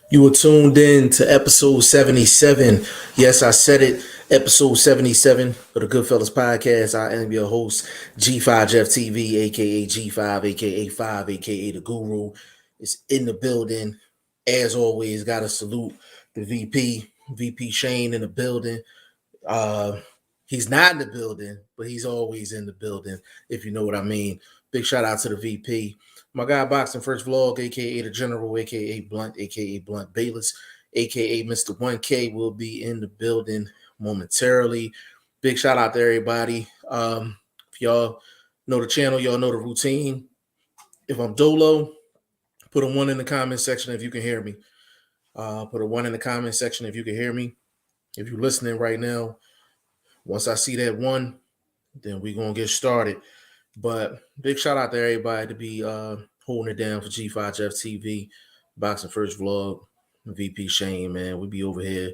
You were tuned in to episode 77. Yes, I said it. Episode 77 of the Goodfellas podcast. I am your host, G5 Jeff TV, aka G5, aka 5, aka the Guru. Is in the building. As always, gotta salute the VP Shane in the building. Uh he's not in the building, but he's always in the building, if you know what I mean. Big shout out to the VP. My guy Boxing First Vlog, aka the General, aka Blunt, aka Blunt Bayless, aka Mr. 1K will be in the building momentarily. Big shout out to everybody. If y'all know the channel, y'all know the routine. If I'm dolo, put a one in the comment section if you can hear me. Put a one in the comment section if you can hear me. If you're listening right now, once I see that one, then we're gonna get started. But big shout out to everybody to be holding it down for G5 Jeff TV, Boxing First Vlog, VP Shane, man. We be over here,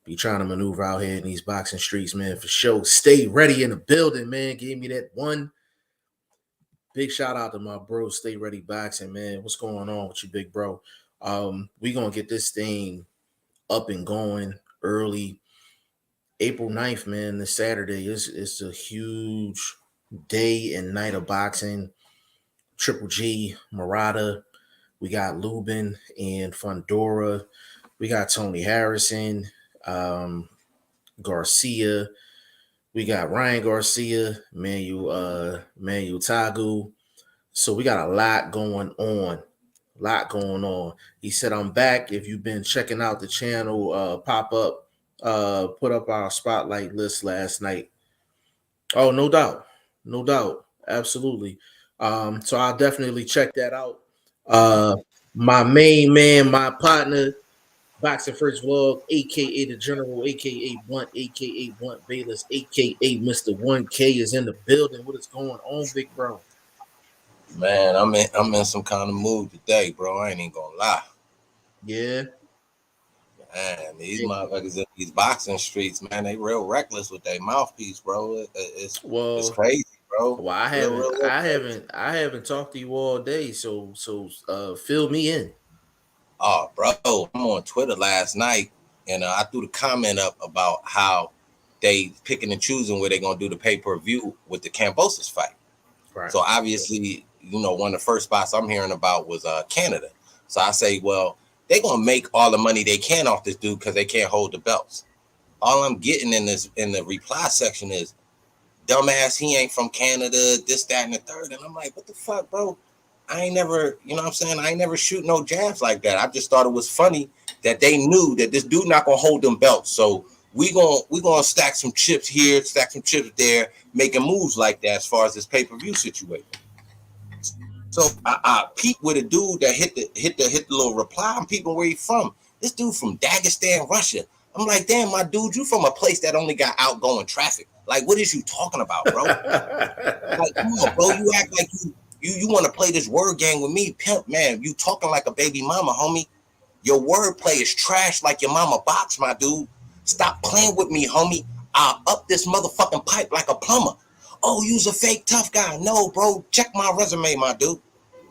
be trying to maneuver out here in these boxing streets, man, for sure. Stay ready in the building, man. Give me that one. Big shout out to my bro, Stay Ready Boxing, man. What's going on with you, big bro? We gonna get this thing up and going early. April 9th, man, this Saturday. It's a huge day and night of boxing. Triple G, Murata. We got Lubin and Fondura. We got Tony Harrison, Garcia. We got Ryan Garcia, Manuel Tegu. So we got a lot going on. He said, I'm back. If you've been checking out the channel, pop up, put up our spotlight list last night. Oh, no doubt. No doubt. Absolutely. So I'll definitely check that out. My main man, my partner, Boxing First Vlog, aka the General, aka Blunt Bayless, aka Mr. 1K is in the building. What is going on, big bro? Man, I'm in some kind of mood today, bro. I ain't even gonna lie. Yeah. Man, these motherfuckers in these boxing streets, man, they real reckless with their mouthpiece, bro. It's crazy, bro. Well, I haven't talked to you all day, so fill me in. Oh, bro, I'm on Twitter last night, and I threw the comment up about how they picking and choosing where they're gonna do the pay-per-view with the Kambosos fight. Right. So obviously, one of the first spots I'm hearing about was Canada. So I say, well, they're gonna make all the money they can off this dude because they can't hold the belts. All I'm getting in the reply section is, dumbass, he ain't from Canada, this, that, and the third. And I'm like, what the fuck, bro? I ain't never, I ain't never shoot no jabs like that. I just thought it was funny that they knew that this dude not gonna hold them belts. So we gonna stack some chips here, stack some chips there, making moves like that as far as this pay-per-view situation. So I peep with a dude that hit the little reply. I'm peeping where he from. This dude from Dagestan, Russia. I'm like, damn, my dude, you from a place that only got outgoing traffic. Like, what is you talking about, bro? Like, come on, bro. You act like you want to play this word game with me, pimp, man. You talking like a baby mama, homie. Your wordplay is trash like your mama box, my dude. Stop playing with me, homie. I'll up this motherfucking pipe like a plumber. Oh, you's a fake tough guy. No, bro. Check my resume, my dude.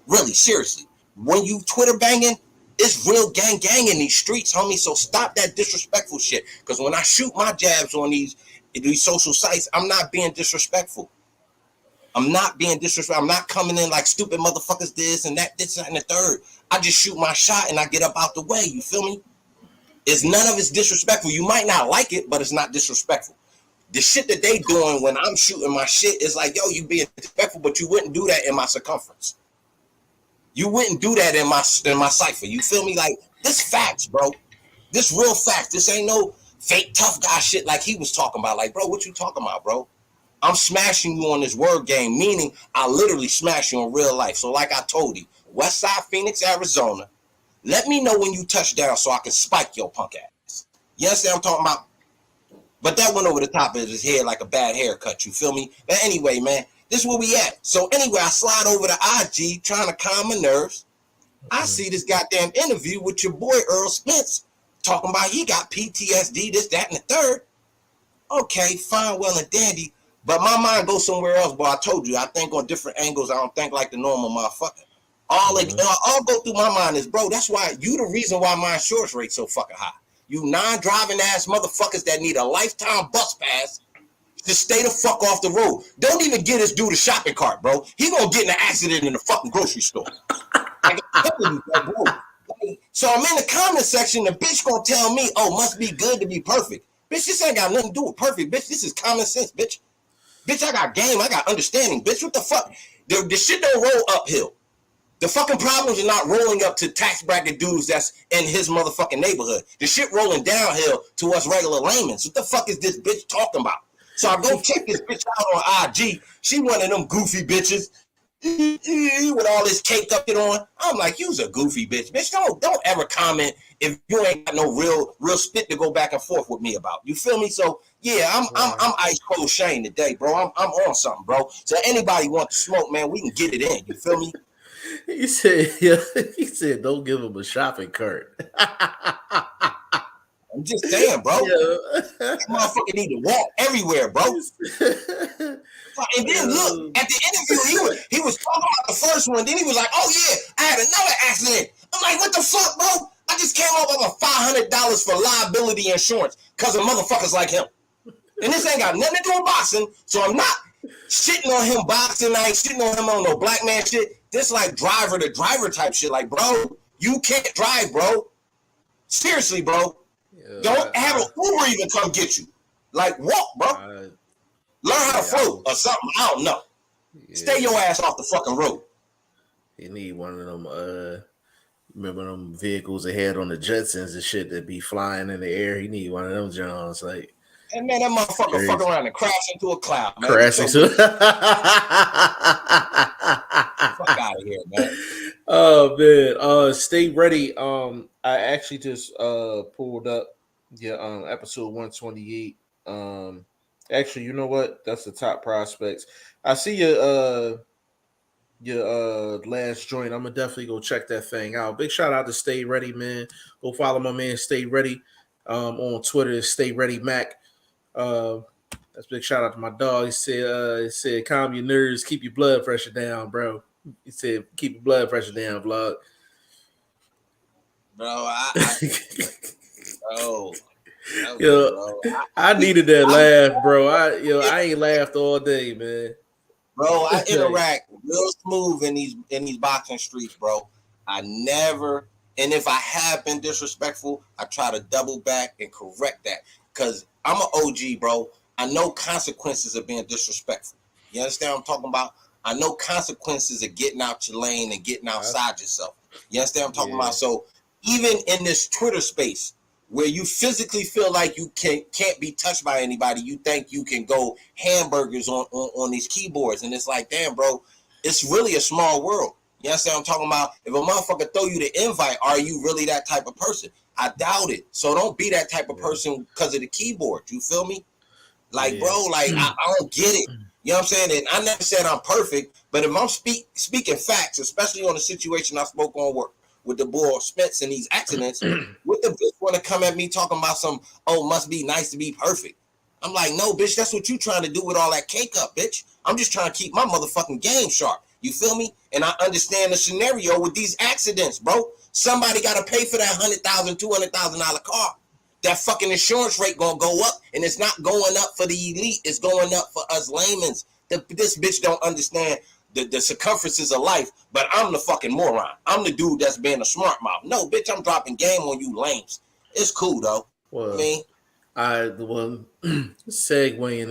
Really, seriously. When you Twitter banging, it's real gang in these streets, homie. So stop that disrespectful shit. Because when I shoot my jabs on these social sites, I'm not being disrespectful. I'm not being disrespectful. I'm not coming in like stupid motherfuckers this and that, and the third. I just shoot my shot and I get up out the way. You feel me? It's none of it's disrespectful. You might not like it, but it's not disrespectful. The shit that they doing when I'm shooting my shit is like, yo, you being disrespectful, but you wouldn't do that in my circumference. You wouldn't do that in my cipher. You feel me? Like, this facts, bro. This real facts. This ain't no fake tough guy shit like he was talking about. Like, bro, what you talking about, bro? I'm smashing you on this word game, meaning I literally smash you in real life. So like I told you, Westside Phoenix, Arizona, let me know when you touch down so I can spike your punk ass. You understand what I'm talking about? But that went over the top of his head like a bad haircut, you feel me? But anyway, man, this is where we at. So anyway, I slide over to IG trying to calm my nerves. I see this goddamn interview with your boy Earl Spence talking about he got PTSD, this, that, and the third. Okay, fine, well and dandy. But my mind goes somewhere else, boy. I told you, I think on different angles. I don't think like the normal motherfucker. All go through my mind is, bro, that's why you the reason why my insurance rate's so fucking high. You non-driving ass motherfuckers that need a lifetime bus pass to stay the fuck off the road. Don't even get this dude a shopping cart, bro. He gonna get in an accident in the fucking grocery store. I'm telling you, bro. So I'm in the comment section, the bitch gonna tell me, oh, must be good to be perfect. Bitch, this ain't got nothing to do with perfect, bitch. This is common sense, bitch. Bitch, I got game, I got understanding, bitch. What the fuck? The shit don't roll uphill. The fucking problems are not rolling up to tax bracket dudes that's in his motherfucking neighborhood. The shit rolling downhill to us regular laymen. What the fuck is this bitch talking about? So I go check this bitch out on IG. She one of them goofy bitches with all this cake up it on. I'm like, you's a goofy bitch. Bitch, don't ever comment if you ain't got no real spit to go back and forth with me about. You feel me? So yeah, I'm ice cold Shane today, bro. I'm on something, bro. So anybody want to smoke, man, we can get it in. You feel me? He said, yeah, he said, don't give him a shopping cart. I'm just saying, bro. Yeah. That motherfucker need to walk everywhere, bro. And then look, at the interview, he was talking about the first one. Then he was like, oh yeah, I had another accident. I'm like, what the fuck, bro? I just came up with $500 for liability insurance because of motherfuckers like him. And this ain't got nothing to do with boxing. So I'm not shitting on him boxing. I ain't shitting on him on no black man shit. This like driver to driver type shit. Like, bro, you can't drive, bro. Seriously, bro. Don't have an Uber even come get you. Like, walk, bro. Learn how to float or something. I don't know. Yeah. Stay your ass off the fucking road. You need one of them, remember them vehicles they had on the Jetsons and shit that be flying in the air? You need one of them Johns. Like, and man, that motherfucker fuck around and crash into a cloud, man. Crash into fuck out of here, man. Oh man. Stay ready. I actually just pulled up your episode 128. Actually, you know what? That's the top prospects. I see your last joint. I'm gonna definitely go check that thing out. Big shout out to Stay Ready, man. Go follow my man Stay Ready on Twitter. Stay Ready Mac. That's big shout out to my dog. He said calm your nerves, keep your blood pressure down, bro. He said keep your blood pressure down, vlog. Bro, I needed that laugh, bro. I ain't laughed all day, man. Bro, I interact real smooth in these boxing streets, bro. I never, and if I have been disrespectful, I try to double back and correct that. Cause I'm an OG, bro. I know consequences of being disrespectful. You understand what I'm talking about? I know consequences of getting out your lane and getting outside yourself. You understand what I'm talking about? So even in this Twitter space where you physically feel like you can't be touched by anybody, you think you can go hamburgers on these keyboards. And it's like, damn, bro, it's really a small world. You understand what I'm talking about? If a motherfucker throw you the invite, are you really that type of person? I doubt it. So don't be that type of person because of the keyboard. You feel me? Like, bro, like, I don't get it. You know what I'm saying? And I never said I'm perfect, but if I'm speaking facts, especially on the situation I spoke on with the boy Spence and these accidents, what the bitch want to come at me talking about some, oh, must be nice to be perfect. I'm like, no, bitch, that's what you trying to do with all that cake up, bitch. I'm just trying to keep my motherfucking game sharp. You feel me? And I understand the scenario with these accidents, bro. Somebody got to pay for that $100,000, $200,000 car. That fucking insurance rate gonna go up, and it's not going up for the elite. It's going up for us laymen. This bitch don't understand the circumferences of life, but I'm the fucking moron. I'm the dude that's being a smart mouth. No, bitch, I'm dropping game on you lames. It's cool though. Well, segueing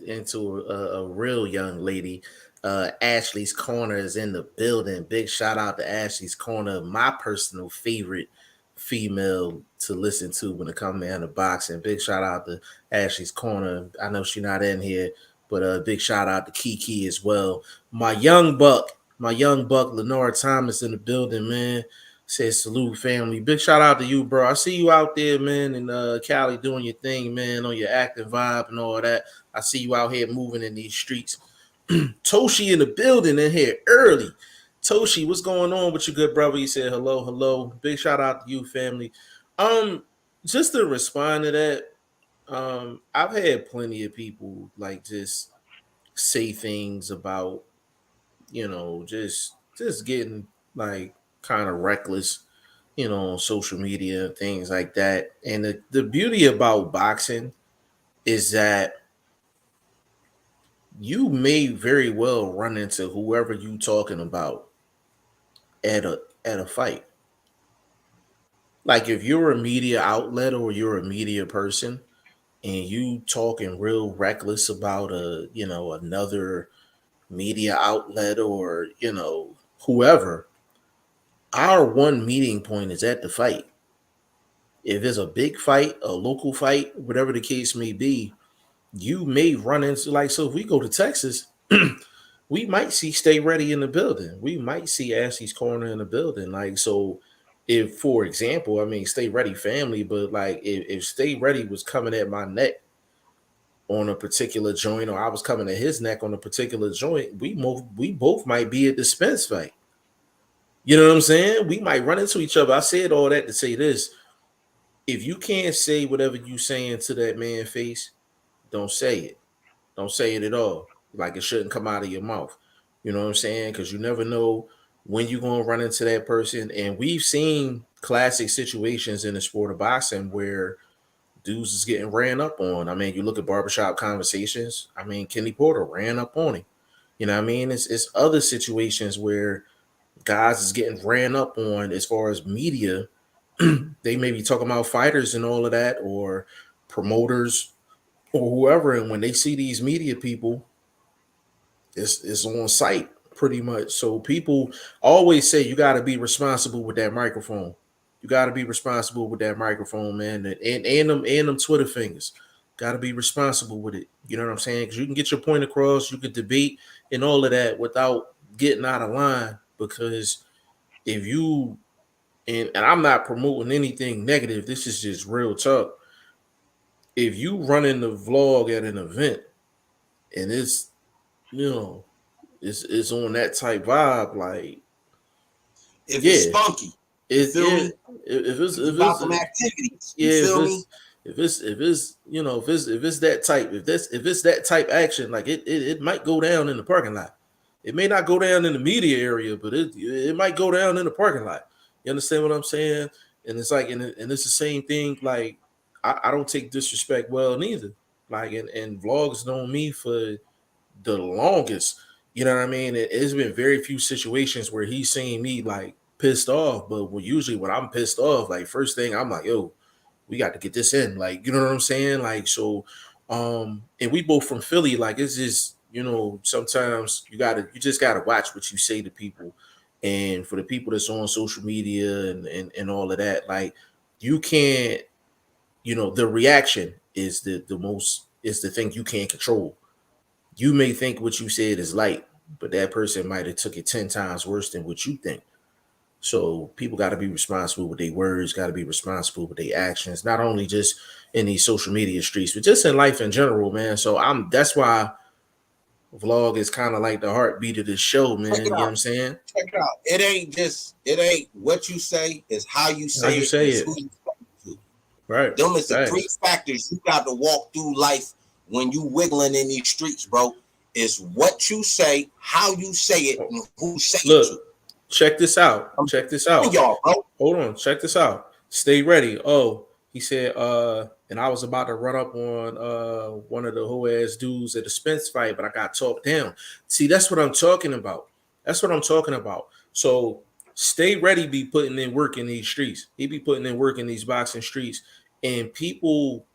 into a real young lady. Ashley's Corner is in the building. Big shout out to Ashley's Corner, my personal favorite female to listen to when it comes down to boxing. Big shout out to Ashley's Corner. I know she's not in here, but big shout out to Kiki as well. My young buck, Lenora Thomas in the building, man. Says salute family. Big shout out to you, bro. I see you out there, man, in Cali doing your thing, man, on your active vibe and all that. I see you out here moving in these streets. Toshi in the building in here early. Toshi, what's going on with your good brother? He said hello. Big shout out to you, family. Just to respond to that, I've had plenty of people like just say things about, just getting like kind of reckless, on social media and things like that. And the beauty about boxing is that you may very well run into whoever you talking about at a fight. Like if you're a media outlet or you're a media person and you talking real reckless about another media outlet or whoever, our one meeting point is at the fight. If it's a big fight, a local fight, whatever the case may be, you may run into, like, so if we go to Texas, we might see Stay Ready in the building. We might see Ashley's Corner in the building. Like, so if, for example, I mean, Stay Ready family, but like if Stay Ready was coming at my neck on a particular joint, or I was coming at his neck on a particular joint, we both might be at the Spence fight. You know what I'm saying? We might run into each other. I said all that to say this. If you can't say whatever you saying to that man's face, don't say it. Don't say it at all. Like it shouldn't come out of your mouth. You know what I'm saying? Because you never know when you're going to run into that person. And we've seen classic situations in the sport of boxing where dudes is getting ran up on. I mean, you look at barbershop conversations. I mean, Kenny Porter ran up on him. You know what I mean? It's other situations where guys is getting ran up on as far as media. They may be talking about fighters and all of that, or promoters or whoever. And when they see these media people, it's on site pretty much. So people always say you got to be responsible with that microphone. You got to be responsible with that microphone, man, and them Twitter fingers. Got to be responsible with it. You know what I'm saying? Because you can get your point across, you can debate and all of that without getting out of line. Because if you and I'm not promoting anything negative, this is just real talk. If you running the vlog at an event and it's you know it's on that type vibe, like If it's yeah, spunky, you it feel yeah. me? If it's If it's if about it's some activities, yeah, you feel me? if it's that type, if it's that type action, like it might go down in the parking lot. It may not go down in the media area, but it might go down in the parking lot. You understand what I'm saying? And it's like, and it's the same thing. Like I don't take disrespect well neither. Like and vlogs know me for the longest. You know what I mean? It's been very few situations where he's seen me like pissed off, but usually when I'm pissed off, like first thing I'm like, yo, we got to get this in. Like, you know what I'm saying? Like, so and we both from Philly, like it's just, sometimes you just gotta watch what you say to people. And for the people that's on social media and all of that, like you can't, the reaction is the thing you can't control. You may think what you said is light, but that person might have took it 10 times worse than what you think. So people got to be responsible with their words, got to be responsible with their actions, not only just in these social media streets, but just in life in general, man. So that's why vlog is kind of like the heartbeat of this show, Check man. it You know what out. I'm saying? Check it out. It ain't what you say, it's how you How say you it, say it's it. who you say it to. Right. Them is the three Thanks. factors you got to walk through life when you wiggling in these streets, bro. It's what you say, how you say it, and who you say it to. Look, check this out. I'm Check this telling out. y'all, bro. Hold on, check this out. Stay ready. Oh, he said, and I was about to run up on one of the whole ass dudes at the Spence fight, but I got talked down. See, that's what I'm talking about. That's what I'm talking about. So stay ready, be putting in work in these streets. He be putting in work in these boxing streets. And people,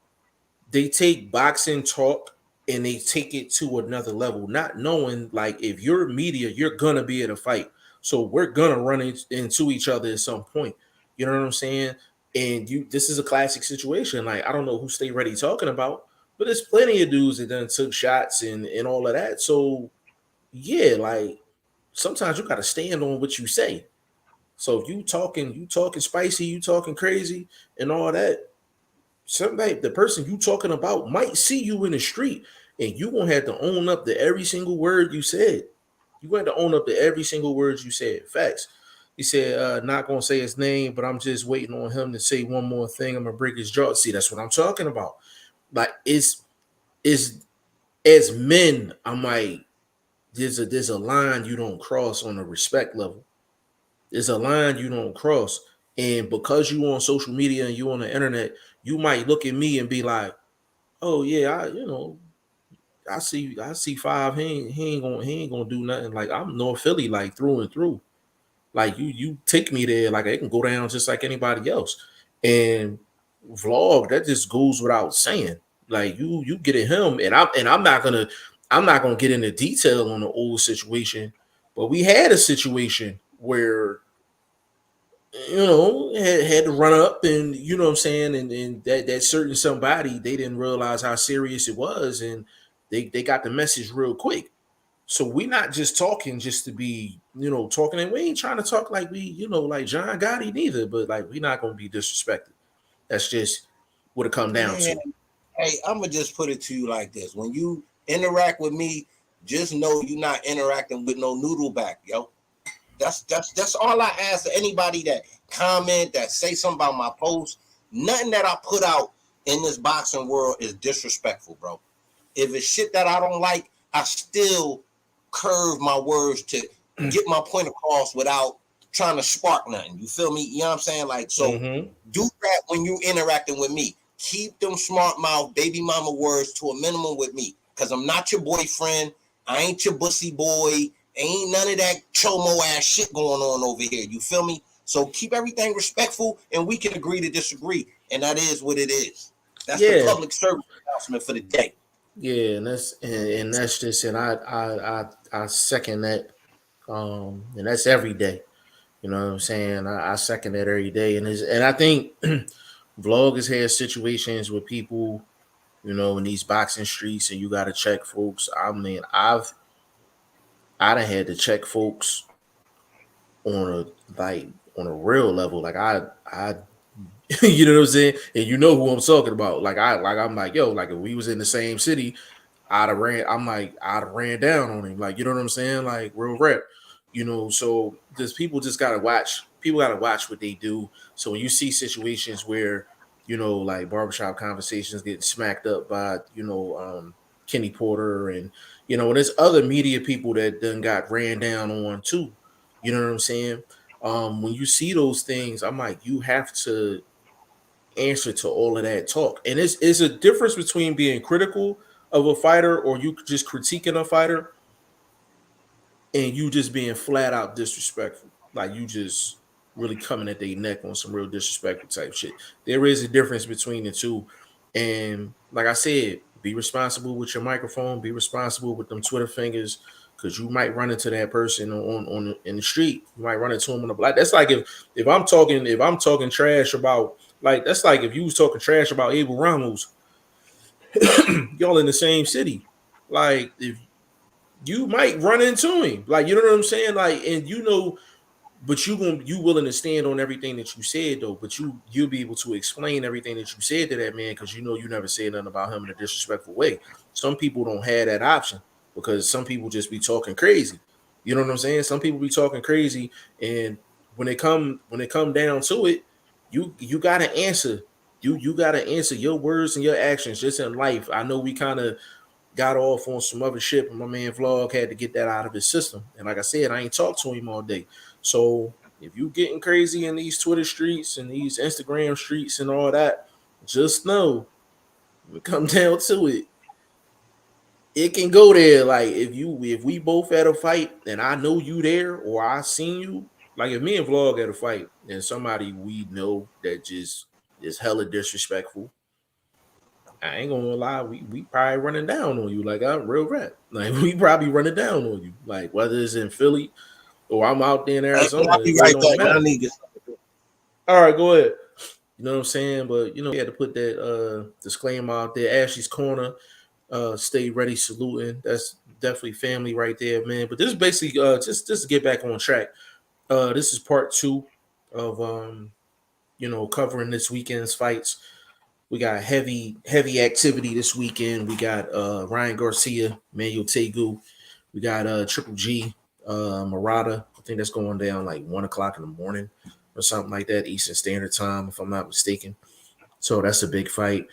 they take boxing talk and they take it to another level, not knowing like if you're media, you're gonna be at a fight. So we're gonna run into each other at some point. You know what I'm saying? And this is a classic situation. Like I don't know who Stay Ready talking about, but there's plenty of dudes that done took shots and all of that. So yeah, like sometimes you gotta stand on what you say. So if you talking spicy, you talking crazy and all that, somebody, the person you talking about might see you in the street and you gonna have to own up to every single word you said. You going to own up to every single word you said. Facts. He said, not gonna say his name, but I'm just waiting on him to say one more thing. I'm gonna break his jaw. See, that's what I'm talking about. Like it's as men, I'm like, there's a line you don't cross on a respect level. It's a line you don't cross. And because you on social media and you on the internet, you might look at me and be like, "Oh yeah, I see five. He ain't gonna do nothing. Like I'm North Philly, like through and through. Like you take me there, like it can go down just like anybody else. And vlog that just goes without saying. Like you get at him, and I'm not gonna get into detail on the old situation, but we had a situation where had to run up and what I'm saying, and that certain somebody, they didn't realize how serious it was, and they got the message real quick. So we not just talking just to be, talking, and we ain't trying to talk like we, like John Gotti neither, but like we not gonna be disrespected. That's just what it come down Man, to. hey, I'm gonna just put it to you like this: when you interact with me, just know you're not interacting with no noodle back, yo. That's all I ask of anybody that comment, that say something about my post. Nothing that I put out in this boxing world is disrespectful, bro. If it's shit that I don't like, I still curve my words to get my point across without trying to spark nothing. You feel me? You know what I'm saying? Like, so do that when you interacting with me. Keep them smart mouth baby mama words to a minimum with me, because I'm not your boyfriend. I ain't your bussy boy. Ain't none of that chomo ass shit going on over here. You feel me? So keep everything respectful, and we can agree to disagree, and that is what it is. That's the public service announcement for the day. Yeah, and that's just, and I second that, and that's every day. You know what I'm saying? I second that every day, and I think vlog has had situations with people, in these boxing streets, and you got to check folks. I mean, I done had to check folks on a real level. Like I you know what I'm saying? And you know who I'm talking about. I'm like, yo, like if we was in the same city, I'd have ran down on him. Like, you know what I'm saying? Like real rap. So just people just gotta watch. People gotta watch what they do. So when you see situations where, like barbershop conversations getting smacked up by, Kenny Porter, and there's other media people that done got ran down on too. You know what I'm saying? When you see those things, I'm like, you have to answer to all of that talk. And it's a difference between being critical of a fighter, or you just critiquing a fighter, and you just being flat out disrespectful. Like you just really coming at their neck on some real disrespectful type shit. There is a difference between the two. And like I said, be responsible with your microphone, be responsible with them Twitter fingers, because you might run into that person on in the street. You might run into them on the block. That's like if I'm talking trash about, like, that's like if you was talking trash about Abel Ramos, y'all in the same city. Like if you might run into him. Like, you know what I'm saying? Like, and but you willing to stand on everything that you said though. But you'll be able to explain everything that you said to that man, because you never said nothing about him in a disrespectful way. Some people don't have that option, because some people just be talking crazy. You know what I'm saying? Some people be talking crazy, and when it come down to it, you gotta answer. You gotta answer your words and your actions just in life. I know we kind of got off on some other shit, but my man Vlog had to get that out of his system. And like I said, I ain't talked to him all day. So if you getting crazy in these Twitter streets and these Instagram streets and all that, just know when it come down to it, it can go there. Like if we both had a fight and I know you there, or I seen you, like if me and Vlog had a fight and somebody we know that just is hella disrespectful, I ain't gonna lie, we probably running down on you. Like, I'm real rap. Like, we probably running down on you. Like, whether it's in Philly or I'm out there in Hey, Arizona, I'll it be really right don't back. I matter. need this. All right, go ahead. You know what I'm saying? But we had to put that disclaimer out there. Ashley's Corner, stay ready, saluting. That's definitely family right there, man. But this is basically just to get back on track. This is part two of covering this weekend's fights. We got heavy activity this weekend. We got Ryan Garcia, Manuel Tegu. We got Triple G, Murata. I think that's going down like 1 o'clock in the morning or something like that, Eastern Standard Time, if I'm not mistaken. So that's a big fight.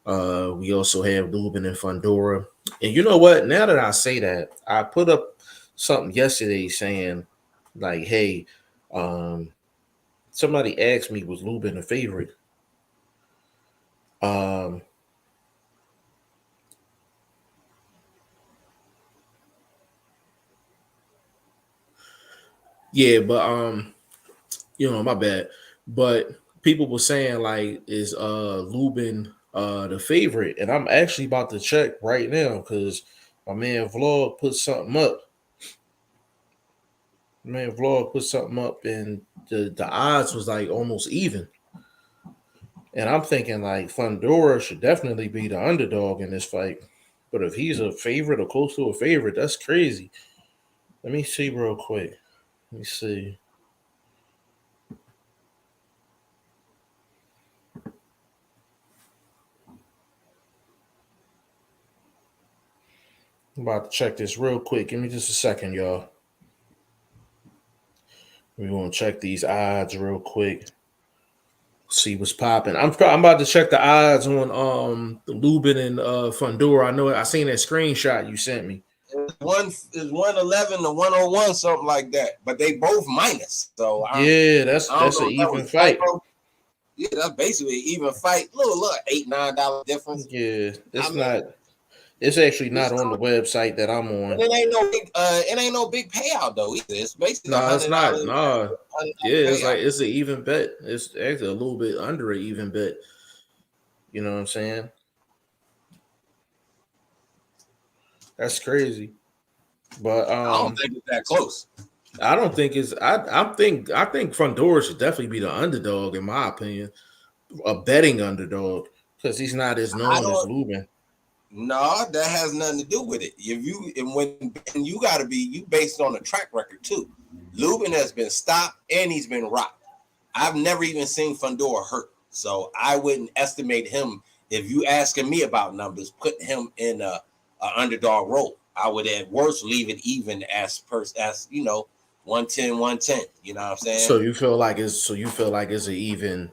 We also have Lubin and Fondura. And you know what? Now that I say that, I put up something yesterday saying, like, hey, Somebody asked me, was Lubin a favorite? Yeah, but my bad. But people were saying like, is Lubin the favorite? And I'm actually about to check right now because my man Vlog put something up. Man Vlog put something up and the odds was like almost even. And I'm thinking like Fondura should definitely be the underdog in this fight. But if he's a favorite or close to a favorite, that's crazy. Let me see real quick. Let me see. I'm about to check this real quick. Give me just a second, y'all. We're gonna check these odds real quick. See what's popping. I'm about to check the odds on Lubin and Fondura. I know I seen that screenshot you sent me. One is 111 to 101, something like that. But they both minus. So yeah, that's an even fight. Yeah, that's basically an even fight. Little $8-9 difference. Yeah, it's not. It's actually not on the website that I'm on. It ain't no big payout though either. It's basically $100. It's not. No. Yeah, it's like it's an even bet. It's actually a little bit under an even bet. You know what I'm saying? That's crazy. But I don't think it's that close. I don't think it's. I think Fondura should definitely be the underdog in my opinion, a betting underdog because he's not as known as Lubin. No, that has nothing to do with it. When you got to be you based on a track record too. Lubin has been stopped and he's been rocked. I've never even seen Fondura hurt, so I wouldn't estimate him. If you asking me about numbers, put him in a underdog role. I would at worst leave it even as 110, 110. You know what I'm saying? So you feel like it's an even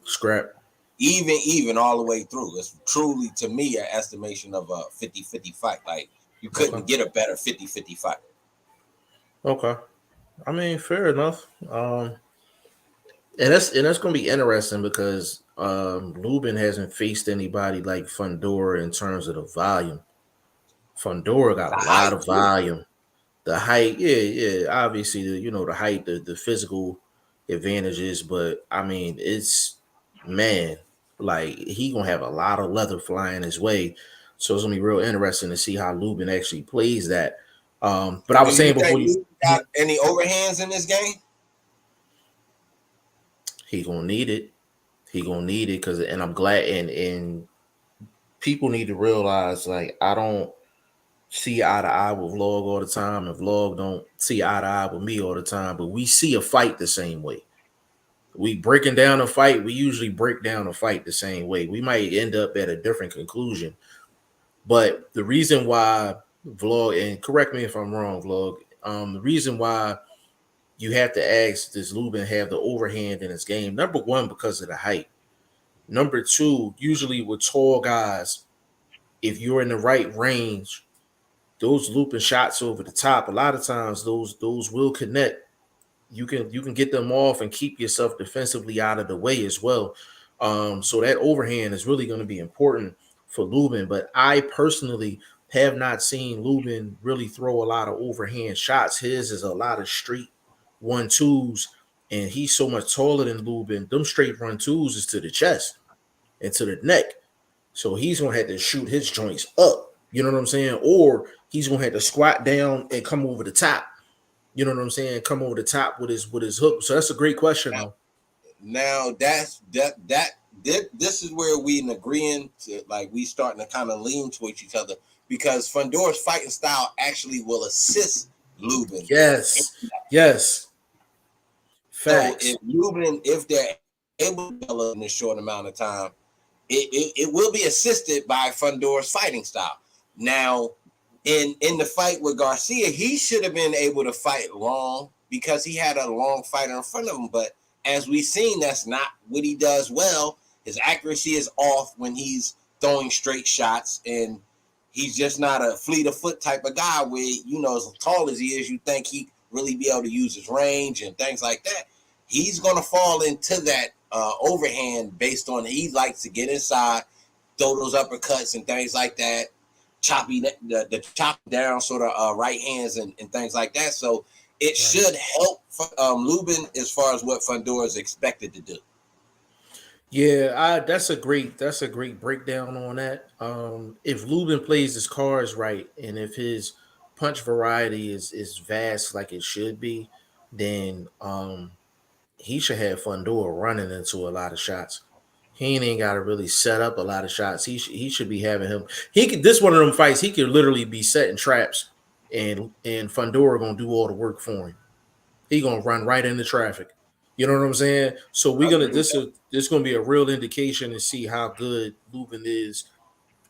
scrap. Even all the way through. It's truly, to me, an estimation of a 50-50 fight. Like, you couldn't get a better 50-50 fight. Okay. I mean, fair enough. And that's going to be interesting because Lubin hasn't faced anybody like Fondura in terms of the volume. Fondura got a lot of volume. The height, yeah. Obviously, the height, the physical advantages, but I mean, it's like he gonna have a lot of leather flying his way, so it's gonna be real interesting to see how Lubin actually plays that. But I was saying before you got any overhands in this game, he gonna need it. He gonna need it and I'm glad, and people need to realize like I don't see eye to eye with Vlog all the time, and Vlog don't see eye to eye with me all the time, but we see a fight the same way. We breaking down a fight, we usually break down a fight the same way. We might end up at a different conclusion. But the reason why Vlog, and correct me if I'm wrong, Vlog, the reason why you have to ask, does Lubin have the overhand in his game? Number one, because of the height. Number two, usually with tall guys, if you're in the right range, those looping shots over the top, a lot of times those will connect. You can get them off and keep yourself defensively out of the way as well. So that overhand is really going to be important for Lubin. But I personally have not seen Lubin really throw a lot of overhand shots. His is a lot of straight 1-2s, and he's so much taller than Lubin. Them straight 1-2s is to the chest and to the neck. So he's gonna have to shoot his joints up. You know what I'm saying? Or he's gonna have to squat down and come over the top. You know what I'm saying? Come over the top with his hook. So that's a great question, though. Now this is where we in agreeing to, like, we starting to kind of lean towards each other, because Fondura's fighting style actually will assist Lubin. Yes. Facts. So if they're able to develop in a short amount of time, it will be assisted by Fondura's fighting style. Now, in the fight with Garcia, he should have been able to fight long because he had a long fighter in front of him. But as we've seen, that's not what he does well. His accuracy is off when he's throwing straight shots, and he's just not a fleet of foot type of guy where, as tall as he is, you think he really be able to use his range and things like that, he's going to fall into that overhand based on he likes to get inside, throw those uppercuts and things like that, the chop down sort of right hands and things like that. So it should help Lubin as far as what Fondura is expected to do. Yeah, that's a great breakdown on that. If Lubin plays his cards right, and if his punch variety is vast like it should be, then he should have Fondura running into a lot of shots. He ain't got to really set up a lot of shots. He should be having him. He could this one of them fights. He could literally be setting traps, and Fondura gonna do all the work for him. He gonna run right into traffic. You know what I'm saying? So we're gonna this gonna be a real indication to see how good Lubin is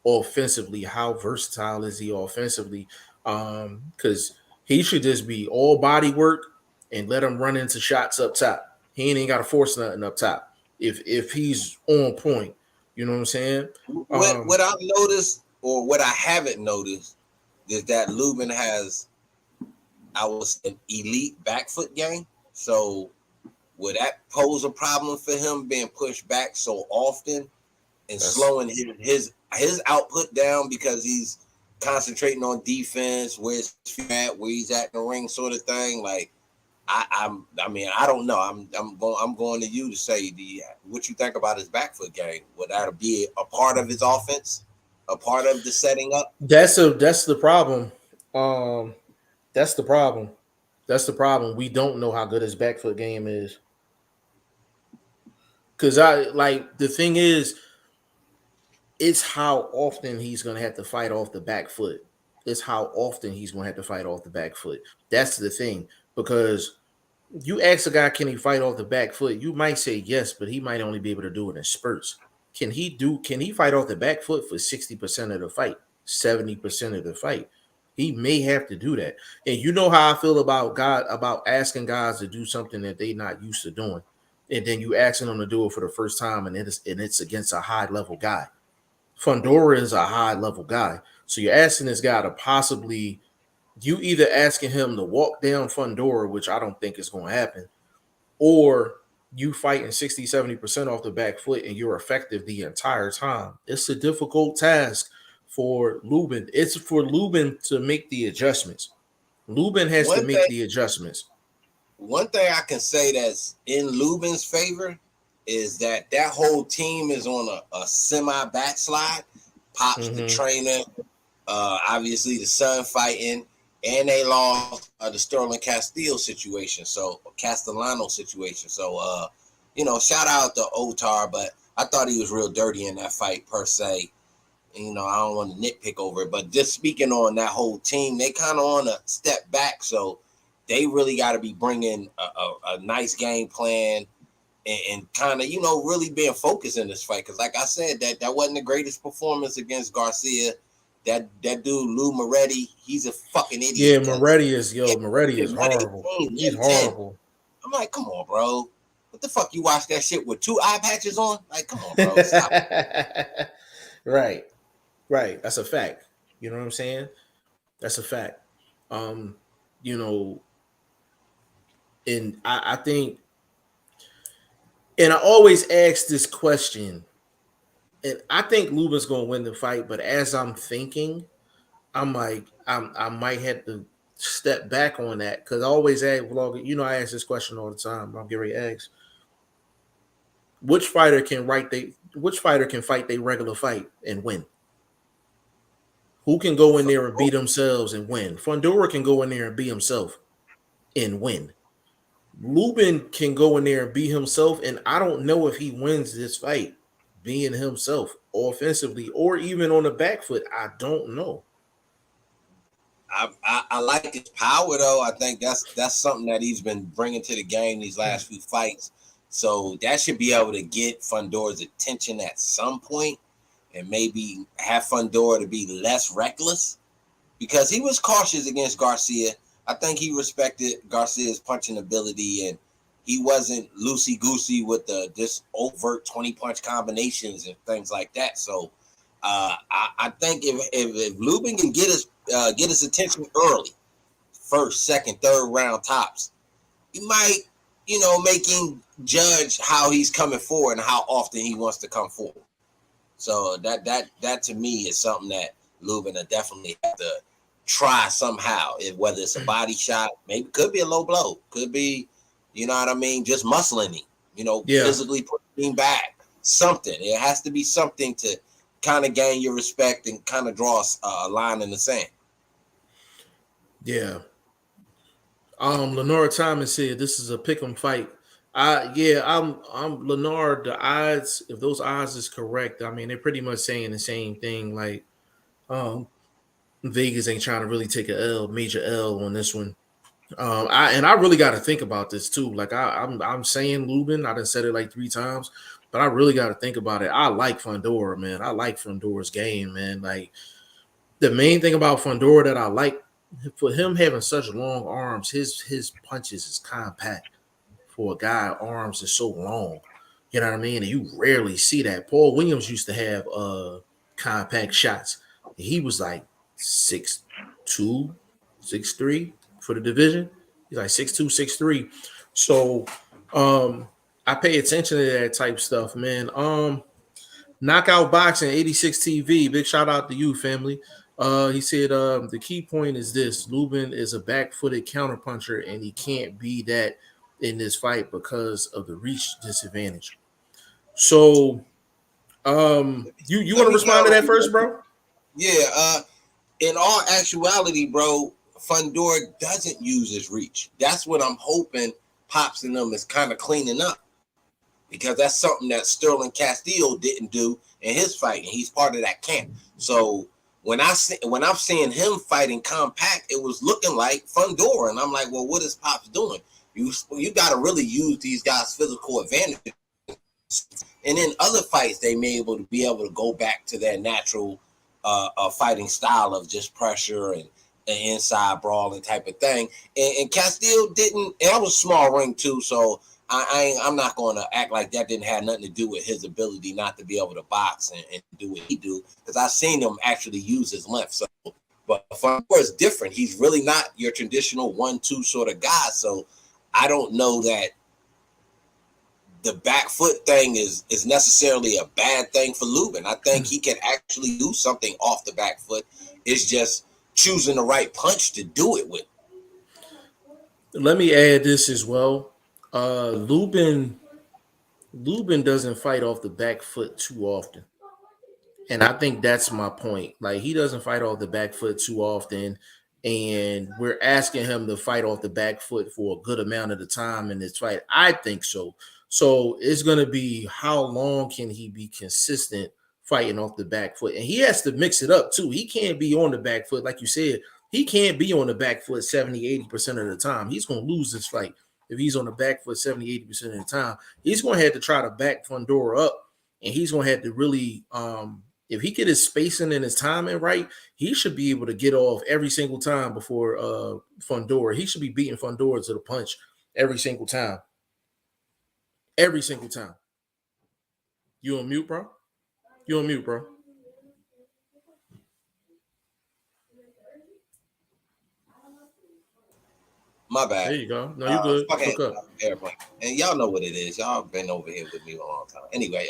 offensively. How versatile is he offensively? Because he should just be all body work and let him run into shots up top. He ain't got to force nothing up top. If he's on point, you know what I'm saying? What I've noticed or what I haven't noticed is that Lubin has an elite back foot game. So would that pose a problem for him being pushed back so often and slowing his output down because he's concentrating on defense, where he's at in the ring, sort of thing? Like, I mean, I don't know. I'm going to you to say what you think about his back foot game. Would that be a part of his offense, a part of the setting up? That's the problem. That's the problem. That's the problem. We don't know how good his back foot game is. Because the thing is, it's how often he's going to have to fight off the back foot. It's how often he's going to have to fight off the back foot. That's the thing. Because you ask a guy, can he fight off the back foot? You might say yes, but he might only be able to do it in spurts. Can he fight off the back foot for 60% of the fight, 70% of the fight? He may have to do that. And you know how I feel about asking guys to do something that they're not used to doing. And then you asking them to do it for the first time, and it's against a high level guy. Fondura is a high level guy. So you're asking this guy to possibly, you either asking him to walk down Fondura, which I don't think is going to happen, or you fighting 60, 70% off the back foot and you're effective the entire time. It's a difficult task for Lubin. It's for Lubin to make the adjustments. Lubin has to make the adjustments. One thing I can say that's in Lubin's favor is that whole team is on a semi backslide. Pops, the trainer, obviously the son fighting, and they lost the Sterling Castellano situation. So shout out to Otar, but I thought he was real dirty in that fight per se. And, I don't want to nitpick over it, but just speaking on that whole team, they kind of on a step back. So they really got to be bringing a nice game plan and kind of, really being focused in this fight. Because like I said, that wasn't the greatest performance against Garcia. That dude, Lou Moretti, he's a fucking idiot. Yeah, Moretti is horrible. He's horrible. I'm like, come on, bro. What the fuck? You watch that shit with 2 eye patches on? Like, come on, bro. Stop. Right. That's a fact. You know what I'm saying? That's a fact. And I think, and I always ask this question, and I think Lubin's going to win the fight, but as I'm thinking, I'm like, I might have to step back on that, because I always ask vlogger, I ask this question all the time. I'm getting ready to ask, which fighter can fight their regular fight and win? Who can go in there and beat themselves and win? Fondura can go in there and be himself and win. Lubin can go in there and be himself, and I don't know if he wins this fight being himself offensively or even on the back foot. I don't know. I like his power, though. I think that's something that he's been bringing to the game these last few fights. So that should be able to get Fondura's attention at some point and maybe have Fondura to be less reckless, because he was cautious against Garcia. I think he respected Garcia's punching ability, and he wasn't loosey-goosey with this overt 20-punch combinations and things like that. So I think if Lubin can get his attention early, first, second, third round tops, you might, make him judge how he's coming forward and how often he wants to come forward. So that to me is something that Lubin will definitely have to try somehow. Whether it's a body shot, maybe could be a low blow, could be, just muscling him, physically putting him back. Something. It has to be something to kind of gain your respect and kind of draw a line in the sand. Yeah. Lenora Thomas said this is a pick'em fight. I'm Lenore. The odds, if those odds is correct, I mean they're pretty much saying the same thing. Like, Vegas ain't trying to really take a major L on this one. I really got to think about this too. Like I'm saying Lubin. I done said it like 3 times, but I really got to think about it. I like Fondura, man. I like Fondura's game, man. Like the main thing about Fondura that I like, for him having such long arms, his punches is compact. For a guy, arms is so long. You know what I mean? And you rarely see that. Paul Williams used to have compact shots. He was like 6'2", 6'3" for the division. He's like 6'2", 6'3". So I pay attention to that type stuff, man. Knockout Boxing 86 TV. Big shout out to you, family. He said the key point is this: Lubin is a back-footed counterpuncher, and he can't be that in this fight because of the reach disadvantage. So, you want to respond to that first, bro? Yeah. In all actuality, bro, Fondura doesn't use his reach. That's what I'm hoping Pops and them is kind of cleaning up, because that's something that Sterling Castillo didn't do in his fight, and he's part of that camp. So when I'm seeing him fighting compact, it was looking like Fondura, and I'm like, well, what is Pops doing? You got to really use these guys' physical advantage, and in other fights they may be able to go back to their natural fighting style of just pressure and an inside brawling type of thing. And Castillo didn't. And that was a small ring too, so I'm not going to act like that didn't have nothing to do with his ability not to be able to box and do what he do, because I've seen him actually use his length. So, but Fondura is different. He's really not your traditional 1-2 sort of guy. So I don't know that the back foot thing is necessarily a bad thing for Lubin. I think he can actually do something off the back foot. It's just choosing the right punch to do it with. Let me add this as well. Lubin doesn't fight off the back foot too often. And I think that's my point. Like, he doesn't fight off the back foot too often. And we're asking him to fight off the back foot for a good amount of the time in this fight. I think so. So it's going to be how long can he be consistent fighting off the back foot? And he has to mix it up too. He can't be on the back foot. Like you said, he can't be on the back foot 70, 80% of the time. He's going to lose this fight. If he's on the back foot 70, 80% of the time, he's going to have to try to back Fondura up. And he's going to have to really, if he get his spacing and his timing right, he should be able to get off every single time before Fondura. He should be beating Fondura to the punch every single time. Every single time. You on mute, bro? You on mute, bro? My bad. There you go. No, you good. Look up. Airplane. And y'all know what it is. Y'all been over here with me a long time. Anyway,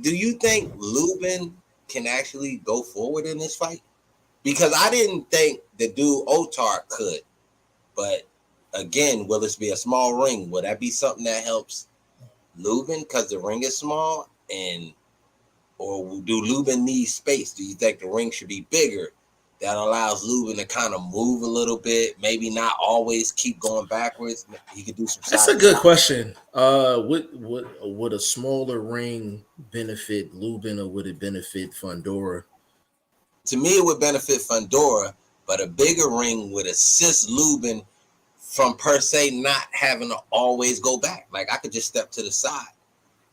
do you think Lubin can actually go forward in this fight? Because I didn't think the dude Otar could. But again, will this be a small ring? Will that be something that helps Lubin because the ring is small? Or do Lubin need space? Do you think the ring should be bigger? That allows Lubin to kind of move a little bit, maybe not always keep going backwards. He could do some. That's a good question. Would a smaller ring benefit Lubin, or would it benefit Fondura? To me, it would benefit Fondura, but a bigger ring would assist Lubin from per se not having to always go back. Like, I could just step to the side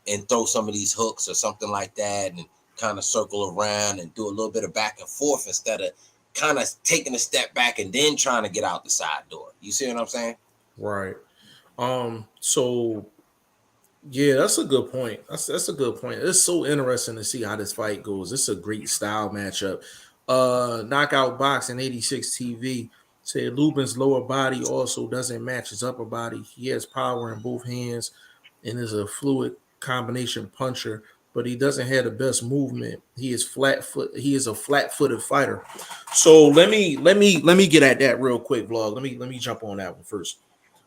and throw some of these hooks or something like that, and kind of circle around and do a little bit of back and forth instead of kind of taking a step back and then trying to get out the side door. You see what I'm saying? Right. So yeah, that's a good point. That's a good point. It's so interesting to see how this fight goes. It's a great style matchup. Knockout Boxing 86 TV Said Lubin's lower body also doesn't match his upper body. He has power in both hands and is a fluid combination puncher, but he doesn't have the best movement. He is a flat-footed fighter. So let me get at that real quick, vlog. Let me jump on that one first.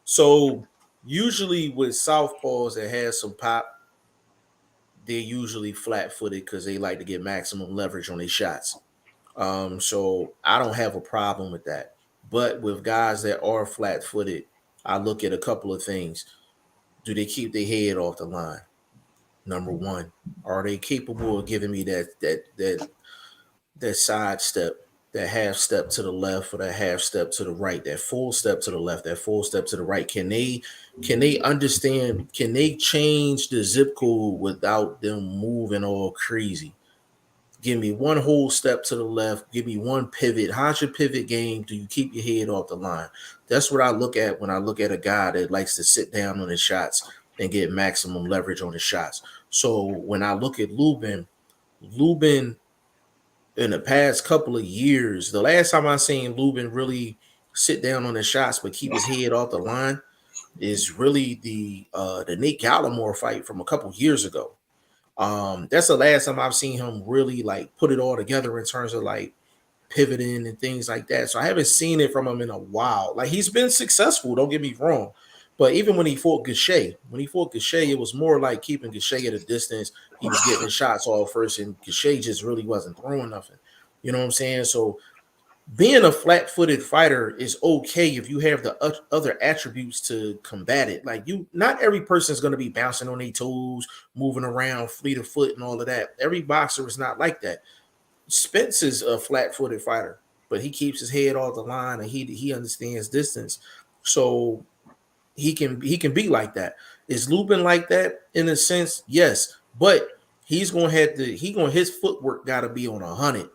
So usually with southpaws that has some pop, they're usually flat-footed because they like to get maximum leverage on their shots. So I don't have a problem with that. But with guys that are flat-footed, I look at a couple of things. Do they keep their head off the line? Number one, are they capable of giving me that side step, that half step to the left or that half step to the right, that full step to the left, that full step to the right? Can they understand? Can they change the zip code without them moving all crazy? Give me one whole step to the left. Give me one pivot. How's your pivot game? Do you keep your head off the line? That's what I look at when I look at a guy that likes to sit down on his shots and get maximum leverage on his shots. So when I look at Lubin in the past couple of years, the last time I seen Lubin really sit down on his shots but keep his head off the line is really the Nate Gallimore fight from a couple years ago. That's the last time I've seen him really like put it all together in terms of like pivoting and things like that. So I haven't seen it from him in a while. Like he's been successful, don't get me wrong. But even when he fought Gachet, it was more like keeping Gachet at a distance. He was getting his shots off first, and Gachet just really wasn't throwing nothing. You know what I'm saying? So being a flat-footed fighter is okay if you have the other attributes to combat it. Like not every person is going to be bouncing on their toes, moving around, fleet of foot, and all of that. Every boxer is not like that. Spence is a flat-footed fighter, but he keeps his head off the line and he understands distance, so he can be like that. Is Lubin like that in a sense? Yes, but his his footwork got to be on 100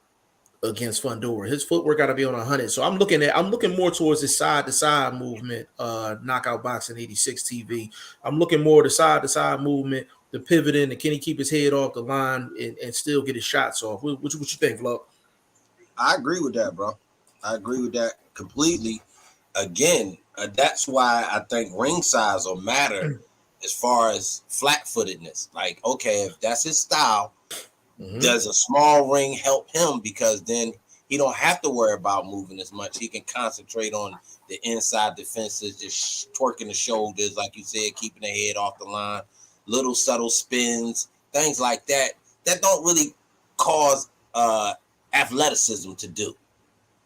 against Fondura. His footwork got to be on 100. So I'm looking more towards the side to side movement, knockout boxing 86 TV. I'm looking more the side to side movement, the pivoting, and can he keep his head off the line and still get his shots off? What you think, Flo? I agree with that, bro. I agree with that completely. Again, that's why I think ring size will matter as far as flat-footedness. Like, okay, if that's his style, does a small ring help him? Because then he don't have to worry about moving as much. He can concentrate on the inside defenses, just twerking the shoulders, like you said, keeping the head off the line, little subtle spins, things like that. That don't really cause athleticism to do.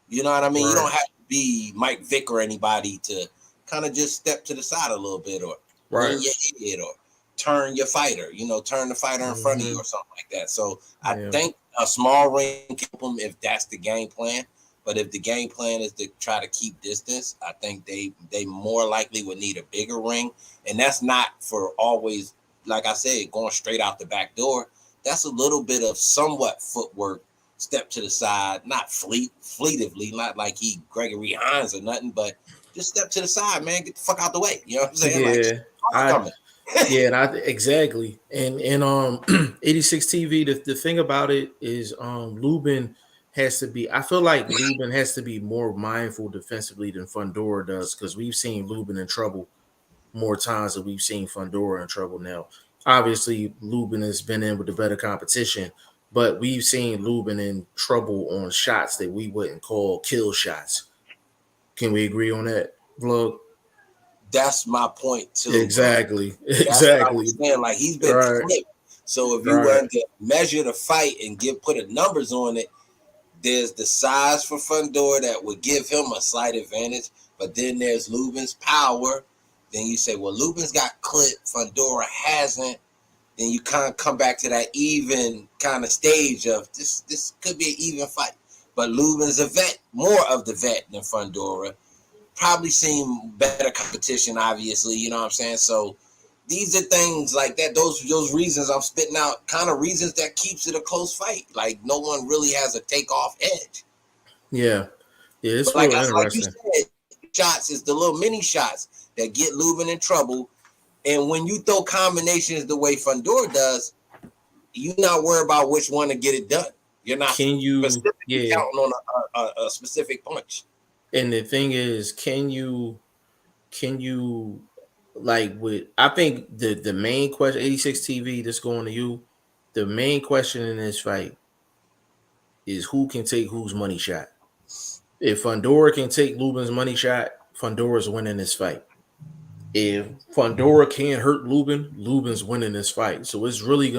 You know what I mean? Right. You don't have to be Mike Vick or anybody to kind of just step to the side a little bit or lean your head or turn your fighter, turn the fighter in front of you or something like that. So I think a small ring can help them if that's the game plan. But if the game plan is to try to keep distance, I think they more likely would need a bigger ring. And that's not for always, like I said, going straight out the back door. That's a little bit of somewhat footwork, step to the side, not fleetively, not like he Gregory Hines or nothing, but just step to the side, man. Get the fuck out the way. You know what I'm saying? Exactly. And 86 TV, the thing about it is Lubin has to be, I feel like Lubin has to be more mindful defensively than Fondura does, because we've seen Lubin in trouble more times than we've seen Fondura in trouble now. Obviously, Lubin has been in with the better competition, but we've seen Lubin in trouble on shots that we wouldn't call kill shots. Can we agree on that, Vlog? That's my point too. Exactly. Bro. Exactly. Like he's been flipped. So if you were to measure the fight and put numbers on it, there's the size for Fondura that would give him a slight advantage, but then there's Lubin's power. Then you say, well, Lubin's got clip, Fondura hasn't. Then you kind of come back to that even kind of stage of this could be an even fight. But Lubin's a vet, more of the vet than Fondura. Probably seen better competition, obviously, you know what I'm saying? So these are things like that. Those reasons I'm spitting out, kind of reasons that keeps it a close fight. Like no one really has a takeoff edge. Yeah, it's like interesting. Like you said, shots is the little mini shots that get Lubin in trouble. And when you throw combinations the way Fondura does, you're not worried about which one to get it done. You're not specifically counting on a specific punch. And the thing is, can you like with I think the main question 86 TV that's going to you, the main question in this fight is who can take whose money shot. If Fondura can take Lubin's money shot, Fondura's winning this fight. If Fondura can't hurt Lubin, Lubin's winning this fight. So it's really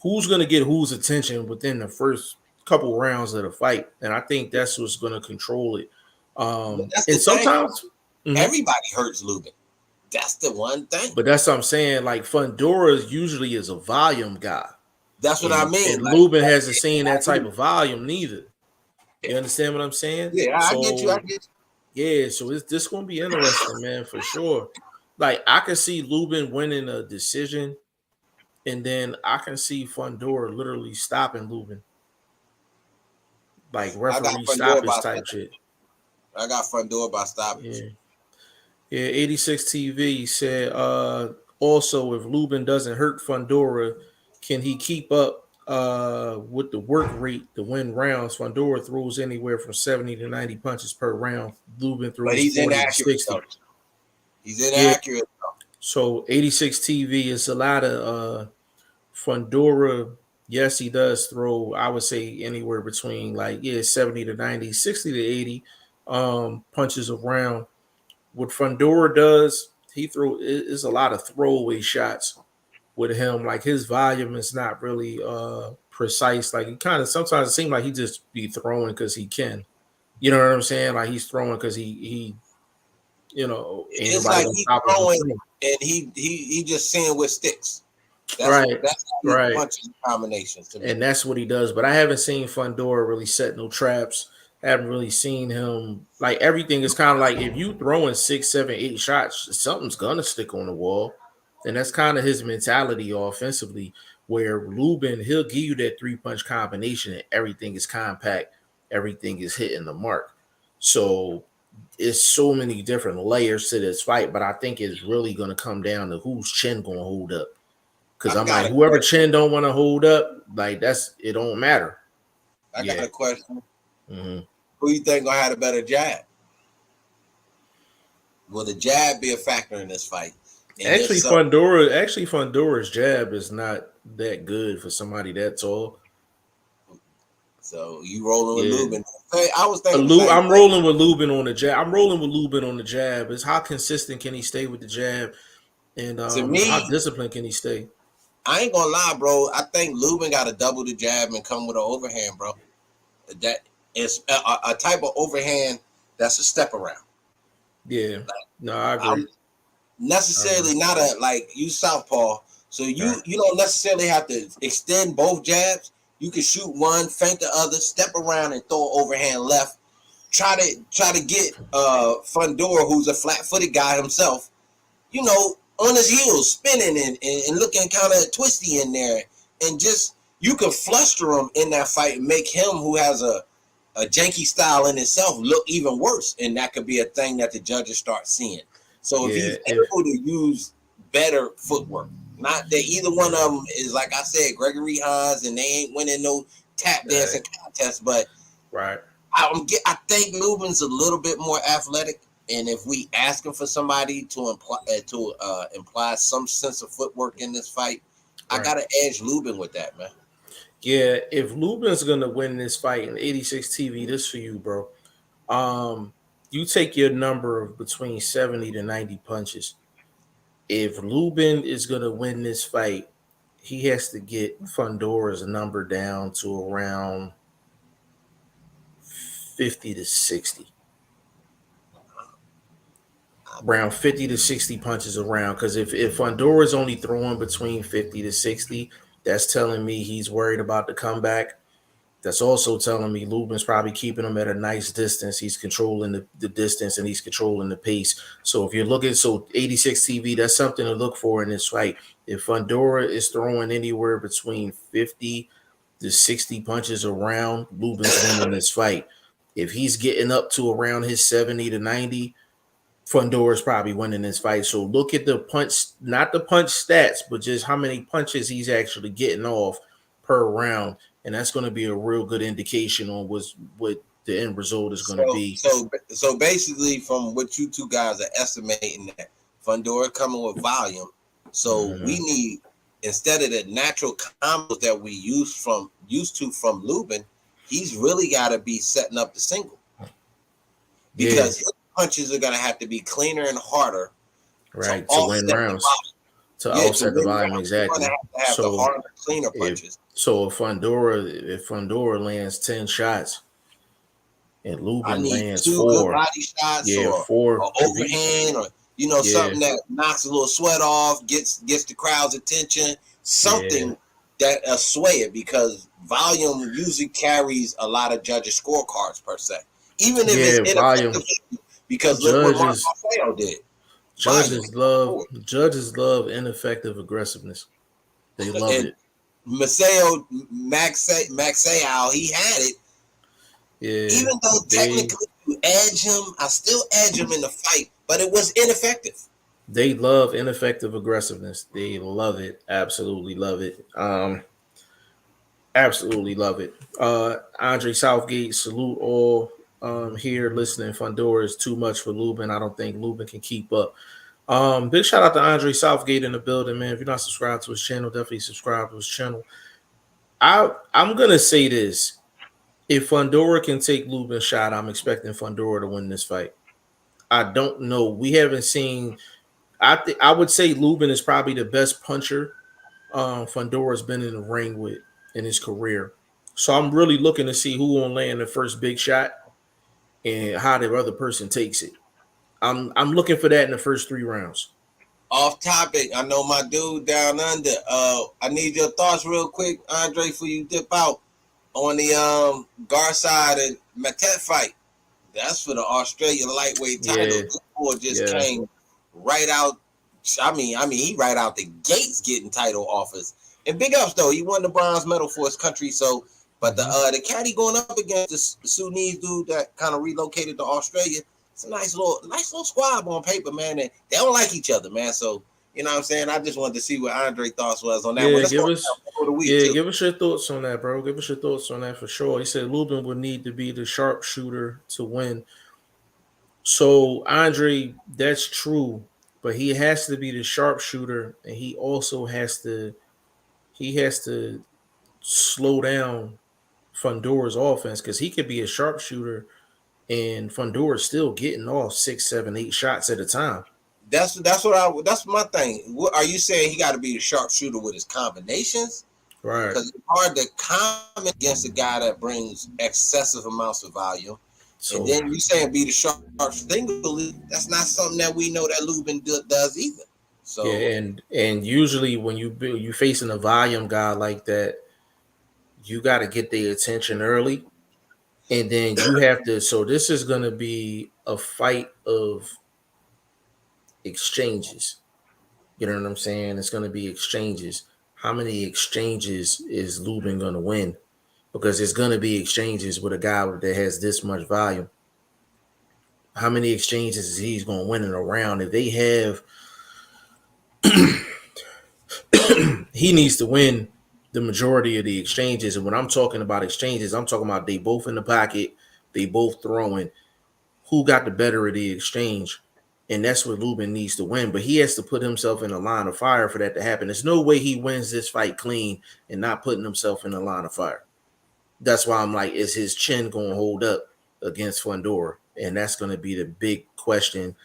who's gonna get whose attention within the first couple rounds of the fight, and I think that's what's gonna control it. But that's And the thing. sometimes Everybody hurts Lubin. That's the one thing. But that's what I'm saying. Like Fondura usually is a volume guy. That's what I mean. And like, Lubin hasn't seen that type of volume neither. You understand what I'm saying? Yeah, I get you. Yeah, so this gonna be interesting, man, for sure. Like I can see Lubin winning a decision, and then I can see Fondura literally stopping Lubin. Like referee stoppage type shit. I got Fondura by stoppage. Yeah, 86 TV said also if Lubin doesn't hurt Fondura, can he keep up with the work rate to win rounds? Fondura throws anywhere from 70 to 90 punches per round. Lubin throws but he's 40 inaccurate, to 60. Though. He's inaccurate. Yeah. So 86 TV is a lot of Fondura. Yes, he does throw, I would say anywhere between 70 to 90, 60 to 80 punches a round. What Fondura does, he is a lot of throwaway shots with him. Like his volume is not really precise. Like he kind of sometimes it seems like he just be throwing because he can. You know what I'm saying? Like he's throwing because he it's like he's throwing and he just seeing with sticks. That's punches combinations to me. And that's what he does. But I haven't seen Fondura really set no traps. I haven't really seen him. Like everything is kind of like if you throwing 6, 7, 8 shots, something's gonna stick on the wall. And that's kind of his mentality offensively, where Lubin, he'll give you that 3-punch combination and everything is compact, everything is hitting the mark. So it's so many different layers to this fight, but I think it's really going to come down to whose chin going to hold up. Because I'm like, whoever chin don't want to hold up, like it don't matter. I got a question. Mm-hmm. Who you think going to have a better jab? Will the jab be a factor in this fight? Actually, Fondura's jab is not that good for somebody that tall. So you rolling with Lubin? Hey, I was thinking. I'm rolling with Lubin on the jab. Is how consistent can he stay with the jab, and how disciplined can he stay? I ain't gonna lie, bro. I think Lubin got to double the jab and come with an overhand, bro. That is a type of overhand that's a step around. Yeah, no, I agree. Necessarily not you southpaw, so you don't necessarily have to extend both jabs. You can shoot one, feint the other, step around and throw overhand left. Try to get Fondura, who's a flat-footed guy himself, on his heels, spinning and looking kind of twisty in there, and just you can fluster him in that fight and make him, who has a janky style in itself, look even worse, and that could be a thing that the judges start seeing. So if he's able to use better footwork, not that either one of them is, like I said, Gregory Hines, and they ain't winning no tap dancing contests, but I think Lubin's a little bit more athletic, and if we asking for somebody to imply some sense of footwork in this fight, I gotta edge Lubin with that, man. Yeah, if Lubin's gonna win this fight in 86 TV, this for you, bro. You take your number of between 70 to 90 punches. If Lubin is gonna win this fight, he has to get Fondura's number down to around 50 to 60. Around 50 to 60 punches around. Because if Fondura is only throwing between 50 to 60, that's telling me he's worried about the comeback. That's also telling me Lubin's probably keeping him at a nice distance. He's controlling the distance and he's controlling the pace. So if you're looking, 86 TV, that's something to look for in this fight. If Fondura is throwing anywhere between 50 to 60 punches around, Lubin's winning this fight. If he's getting up to around his 70 to 90, Fondura's probably winning this fight. So look at the punch, not the punch stats, but just how many punches he's actually getting off per round. And that's going to be a real good indication on what the end result is going to be. So basically, from what you two guys are estimating, that Fondura coming with volume, so we need, instead of the natural combos that we used to from Lubin, he's really got to be setting up the single, because his punches are going to have to be cleaner and harder, right, to win rounds, to offset the volume. Exactly. Have the harder, cleaner punches. So if Fondura lands 10 shots and Lubin lands 4 good body shots, or 4 overhand, or something that knocks a little sweat off, gets the crowd's attention, something that sway it, because volume usually carries a lot of judges' scorecards per se, even if it's ineffective. Because look what Marcelo did. Judges love ineffective aggressiveness. They love it. Maceo, Maxeo, he had it. Yeah. Even though technically you edge him, I still edge him in the fight, but it was ineffective. They love ineffective aggressiveness. They love it. Absolutely love it. Absolutely love it. Andre Southgate, salute all here listening. Fondura is too much for Lubin. I don't think Lubin can keep up. Big shout out to Andre Southgate in the building, man. If you're not subscribed to his channel, definitely subscribe to his channel. I'm gonna say this. If Fondura can take Lubin's shot, I'm expecting Fondura to win this fight. I don't know. We haven't seen. I would say Lubin is probably the best puncher Fondura's been in the ring with in his career. So I'm really looking to see who will land the first big shot and how the other person takes it. I'm looking for that in the first 3 rounds. Off topic, I know my dude down under. I need your thoughts real quick, Andre, before you dip out, on the Garcia and Matet fight. That's for the Australian lightweight title. This boy just came right out. I mean, he right out the gates getting title offers. And big ups though, he won the bronze medal for his country. So, but the caddy going up against the Sudanese dude that kind of relocated to Australia. It's a nice little squad on paper, man. And they don't like each other, man. So, you know what I'm saying? I just wanted to see what Andre thoughts was on that one. Give us your thoughts on that, bro. Give us your thoughts on that for sure. He said Lubin would need to be the sharpshooter to win. So, Andre, that's true, but he has to be the sharpshooter, and he also has to slow down Fondura's offense, because he could be a sharpshooter and Fondura's still getting off 6, 7, 8 shots at a time. That's my thing. What are you saying? He got to be a sharpshooter with his combinations, right? Because it's hard to comment against a guy that brings excessive amounts of volume. So, and then you saying be the sharp single. That's not something that we know that Lubin does either. So and usually when you facing a volume guy like that, you got to get their attention early. And then you have to, so this is going to be a fight of exchanges. You know what I'm saying? It's going to be exchanges. How many exchanges is Lubin going to win? Because it's going to be exchanges with a guy that has this much volume. How many exchanges is he's going to win in a round? If they have, he needs to win the majority of the exchanges. And when I'm talking about exchanges, I'm talking about they both in the pocket, they both throwing. Who got the better of the exchange? And that's what Lubin needs to win. But he has to put himself in a line of fire for that to happen. There's no way he wins this fight clean and not putting himself in a line of fire. That's why I'm like, is his chin going to hold up against Fondura? And that's going to be the big question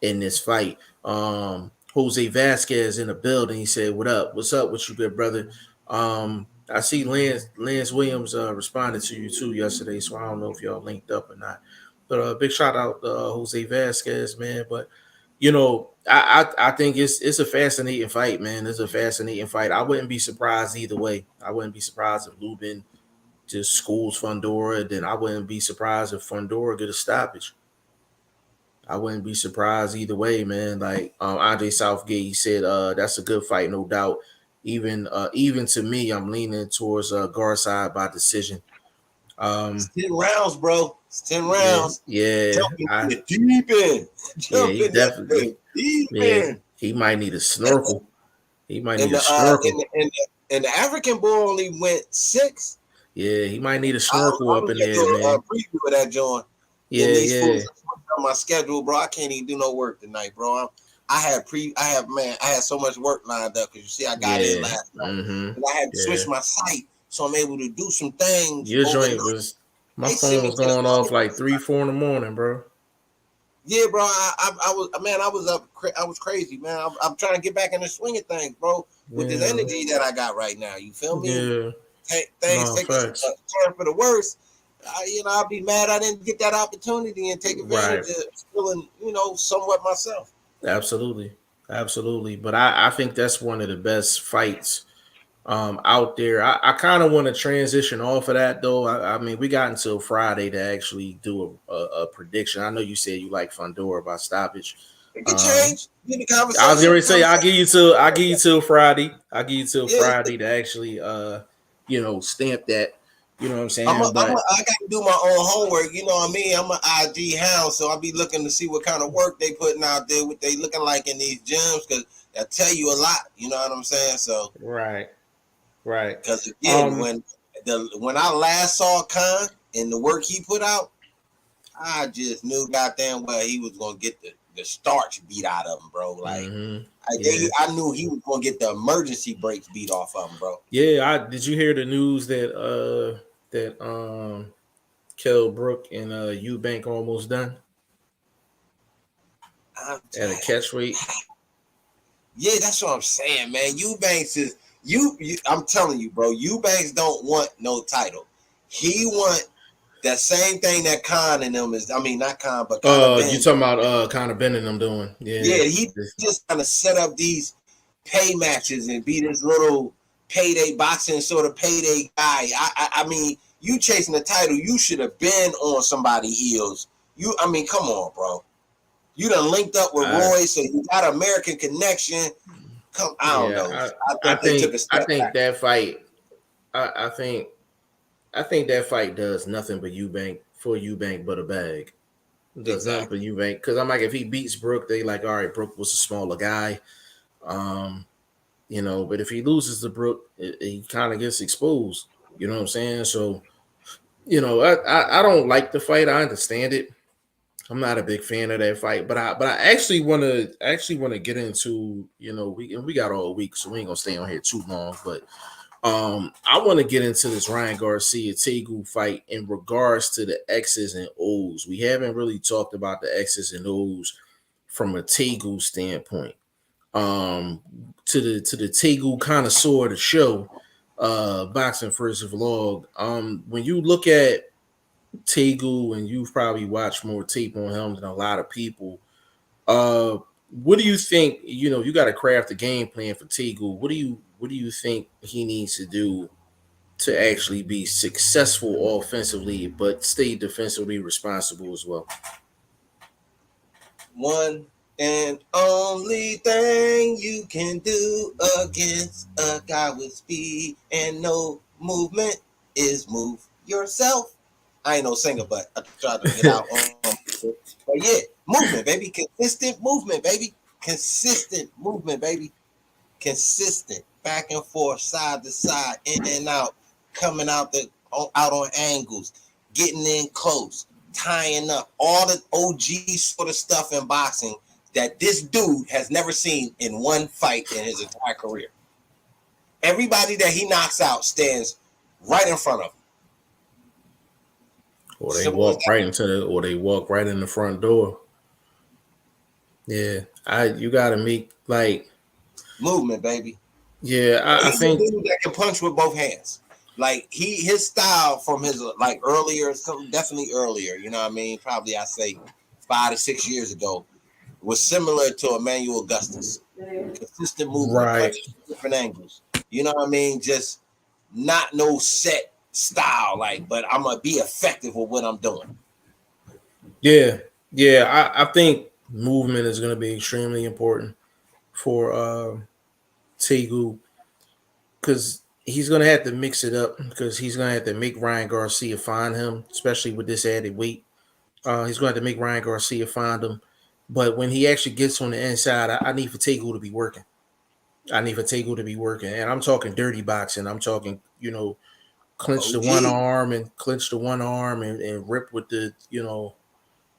in this fight. Jose Vasquez in the building. He said, "What up? What's up with you, good brother?" I see Lance Williams responded to you too yesterday, so I don't know if y'all linked up or not. But big shout out to Jose Vasquez, man. But you know, I think it's a fascinating fight, man. It's a fascinating fight. I wouldn't be surprised either way. I wouldn't be surprised if Lubin just schools Fondura. Then I wouldn't be surprised if Fondura get a stoppage. I wouldn't be surprised either way, man. Like Andre Southgate, he said, that's a good fight, no doubt. Even to me, I'm leaning towards Garcia by decision. It's 10 rounds, bro. It's 10 rounds. Yeah. Deep in. He definitely. Deep in. He might need a snorkel. He might need a snorkel. And the African boy only went 6. Yeah, he might need a I'm snorkel up in gonna there, do a man. preview of that joint. Yeah, These yeah. fools on my schedule, bro. I can't even do no work tonight, bro. I had so much work lined up because you see I got in Yeah. last night. Mm-hmm. And I had to Yeah. switch my site, so I'm able to do some things Your joint overnight. was my They sent phone me was to the going off other like 3-4 in the morning, bro. Yeah, bro. I was man. I was up. I was crazy, man. I'm trying to get back in the swing of things, bro. With this Yeah. energy that I got right now, you feel me? Yeah. Things No, take a facts. turn for the worse. I'll be mad I didn't get that opportunity and take Right. advantage of feeling, somewhat myself. Absolutely. Absolutely. But I think that's one of the best fights out there. I kind of want to transition off of that though. I mean, we got until Friday to actually do a prediction. I know you said you like Fondura by stoppage. It could Um, change in the I was conversation. going to say I'll give you till Friday. I'll give you till Yeah, Friday to actually stamp that. You know what I'm saying? But I got to do my own homework. You know what I mean? I'm an IG hound, so I'll be looking to see what kind of work they putting out there, what they looking like in these gyms, because I tell you a lot. You know what I'm saying? So, right. because again, when I last saw Khan and the work he put out, I just knew goddamn well he was gonna get the starch beat out of him, bro. Like Yeah. I knew he was gonna get the emergency brakes beat off of him, bro. Yeah, did you hear the news that Kell Brook and Eubank almost done at a catch weight? Yeah, that's what I'm saying, man. Eubanks is you. I'm telling you, bro. Eubanks don't want no title. He want that same thing that Khan and them is. I mean, not Khan, but Conor You Ben. talking about kind of bending them doing? Yeah. Yeah, he just kind of set up these pay matches and be this little payday boxing sort of payday guy. I mean, you chasing the title, you should have been on somebody's heels. I mean, come on, bro. You done linked up with Roy, so you got American connection. I don't know. I think they took a I step think back. that fight. I think that fight does nothing but Eubank but a bag. It does nothing but Eubank because I'm like if he beats Brook, they like all right. Brook was a smaller guy. But if he loses to Brook, he kind of gets exposed. You know what I'm saying? So, I don't like the fight. I understand it. I'm not a big fan of that fight, but I actually want to get into we got all week, so we ain't gonna stay on here too long. But I want to get into this Ryan Garcia Tegu fight in regards to the X's and O's. We haven't really talked about the X's and O's from a Tegu standpoint. To the Tegu connoisseur of the show, Boxing First Vlog. When you look at Tegu and you've probably watched more tape on him than a lot of people, what do you think? You got to craft a game plan for Tegu. What do you think he needs to do to actually be successful offensively, but stay defensively responsible as well? One and only thing you can do against a guy with speed and no movement is move yourself. I ain't no singer, but I tried to get out on. But yeah, movement, baby. Consistent movement, baby. Consistent movement, baby. Consistent back and forth, side to side, in and out, coming out on angles, getting in close, tying up, all the OG sort of stuff in boxing that this dude has never seen in one fight in his entire career. Everybody that he knocks out stands right in front of him. Or they Simple as walk that. right or they walk right in the front door. Yeah, you got to make like Movement, baby. yeah. I He's a think dude that can punch with both hands. Like his style from his like earlier, definitely earlier. You know what I mean? Probably I say 5 to 6 years ago was similar to Emmanuel Augustus. Consistent movement, right. punches from different angles. You know what I mean? Just not no set style, but I'm gonna be effective with what I'm doing. Yeah. I think movement is going to be extremely important for Tegu because he's going to have to mix it up because he's going to have to make Ryan Garcia find him, especially with this added weight. He's going to have to make Ryan Garcia find him. But when he actually gets on the inside, I need for Tegu to be working. And I'm talking dirty boxing. I'm talking, clinch the one arm and and rip with the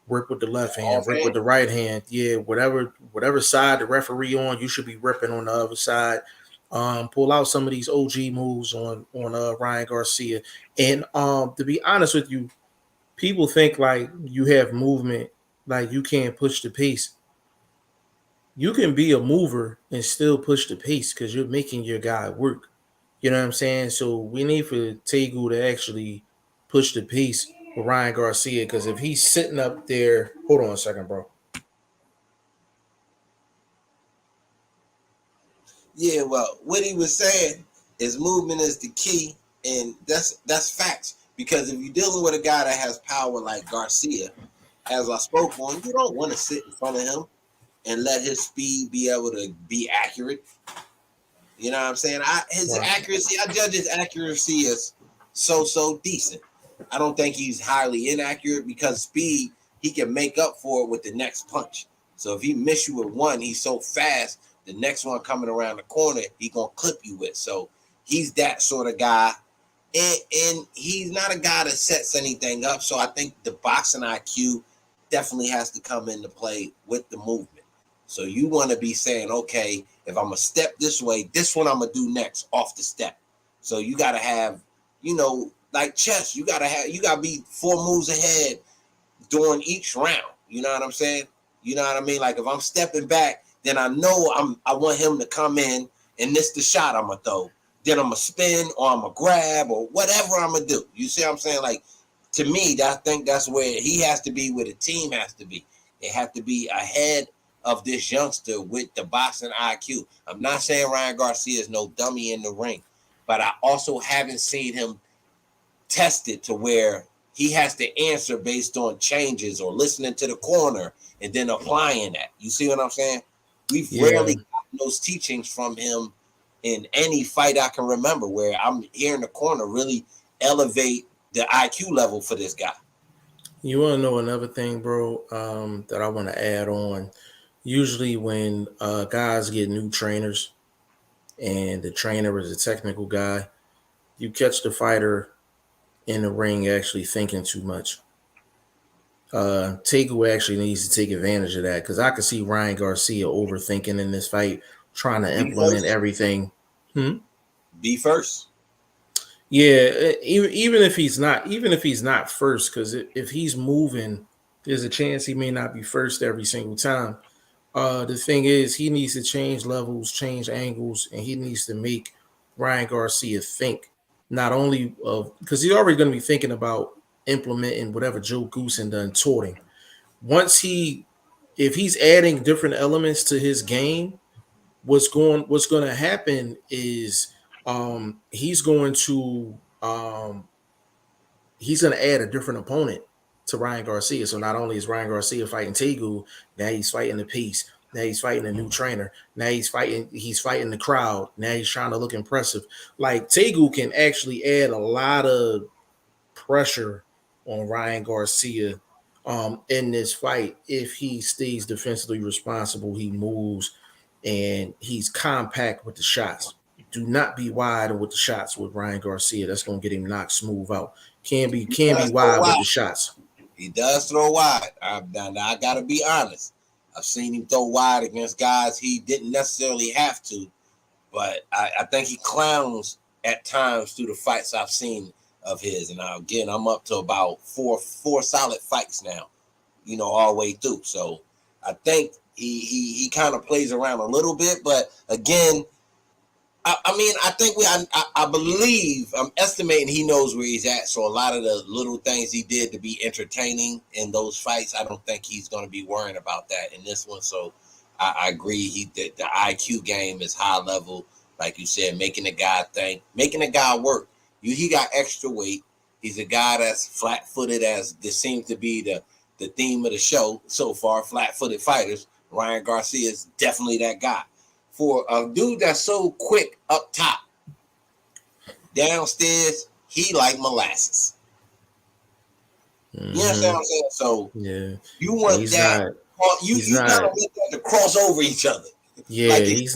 rip with the left hand, rip with the right hand. Yeah, whatever side the referee on, you should be ripping on the other side. Pull out some of these OG moves on Ryan Garcia. And to be honest with you, people think like you have movement, like you can't push the pace. You can be a mover and still push the pace because you're making your guy work. You know what I'm saying? So we need for Tegu to actually push the pace with Ryan Garcia, because if he's sitting up there, hold on a second, bro. Yeah, well, what he was saying is movement is the key, and that's facts. Because if you're dealing with a guy that has power like Garcia, as I spoke on, you don't want to sit in front of him and let his speed be able to be accurate. You know what I'm saying? His accuracy, I judge his accuracy as so decent. I don't think he's highly inaccurate because speed, he can make up for it with the next punch. So if he miss you with one, he's so fast, the next one coming around the corner, he gonna clip you with. So he's that sort of guy. And he's not a guy that sets anything up. So I think the boxing IQ definitely has to come into play with the movement. So you want to be saying, okay, if I'm going to step this way, this one I'm going to do next off the step. So you got to have, like chess, you got to be 4 moves ahead during each round. You know what I'm saying? You know what I mean? Like if I'm stepping back, then I know I want him to come in and this the shot I'm going to throw. Then I'm going to spin or I'm going to grab or whatever I'm going to do. You see what I'm saying? Like, to me, I think that's where he has to be, where the team has to be. They have to be ahead of this youngster with the boxing IQ. I'm not saying Ryan Garcia is no dummy in the ring, but I also haven't seen him tested to where he has to answer based on changes or listening to the corner and then applying that. You see what I'm saying? We've rarely gotten those teachings from him in any fight I can remember where I'm hearing the corner really elevate the IQ level for this guy. You want to know another thing, bro, that I want to add on? Usually when guys get new trainers and the trainer is a technical guy, you catch the fighter in the ring actually thinking too much. Tegu actually needs to take advantage of that, because I could see Ryan Garcia overthinking in this fight, trying to implement everything. Be first. Yeah, even if he's not first, because if he's moving, there's a chance he may not be first every single time. The thing is, he needs to change levels, change angles, and he needs to make Ryan Garcia think, not only of, because he's already going to be thinking about implementing whatever Joe Goosen done taught him. If he's adding different elements to his game, what's going to happen is he's going to add a different opponent to Ryan Garcia. So not only is Ryan Garcia fighting Tegu, now he's fighting the piece. Now he's fighting a new trainer. Now he's fighting the crowd. Now he's trying to look impressive. Like Tegu can actually add a lot of pressure on Ryan Garcia in this fight if he stays defensively responsible, he moves, and he's compact with the shots. Do not be wide with the shots with Ryan Garcia. That's going to get him knocked smooth out. Can be wide with the shots. He does throw wide. I got to be honest. I've seen him throw wide against guys he didn't necessarily have to, but I think he clowns at times through the fights I've seen of his. And again, I'm up to about four solid fights now, all the way through. So I think he kind of plays around a little bit, but again, I believe, I'm estimating he knows where he's at. So a lot of the little things he did to be entertaining in those fights, I don't think he's going to be worrying about that in this one. So I agree. The IQ game is high level, like you said, making the guy think, making the guy work. He got extra weight. He's a guy that's flat-footed, as this seems to be the theme of the show so far. Flat-footed fighters. Ryan Garcia is definitely that guy. For a dude that's so quick up top, downstairs, he like molasses. Mm-hmm. You understand what I'm saying? So yeah, you want that. You gotta want that to cross over each other. Yeah, like he's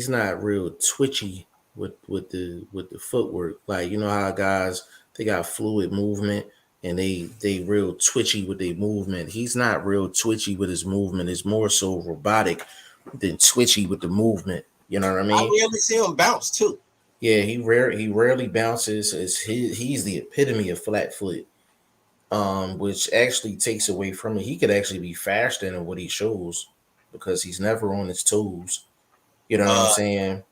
not real twitchy with the footwork. Like, you know how guys, they got fluid movement and they real twitchy with their movement. He's not real twitchy with his movement. It's more so robotic than twitchy with the movement. You know what I I mean? rarely see him bounce too. Yeah, he rarely bounces. He's the epitome of flat foot. Which actually takes away from it. He could actually be faster than what he shows because he's never on his toes. You know what I'm Uh, saying?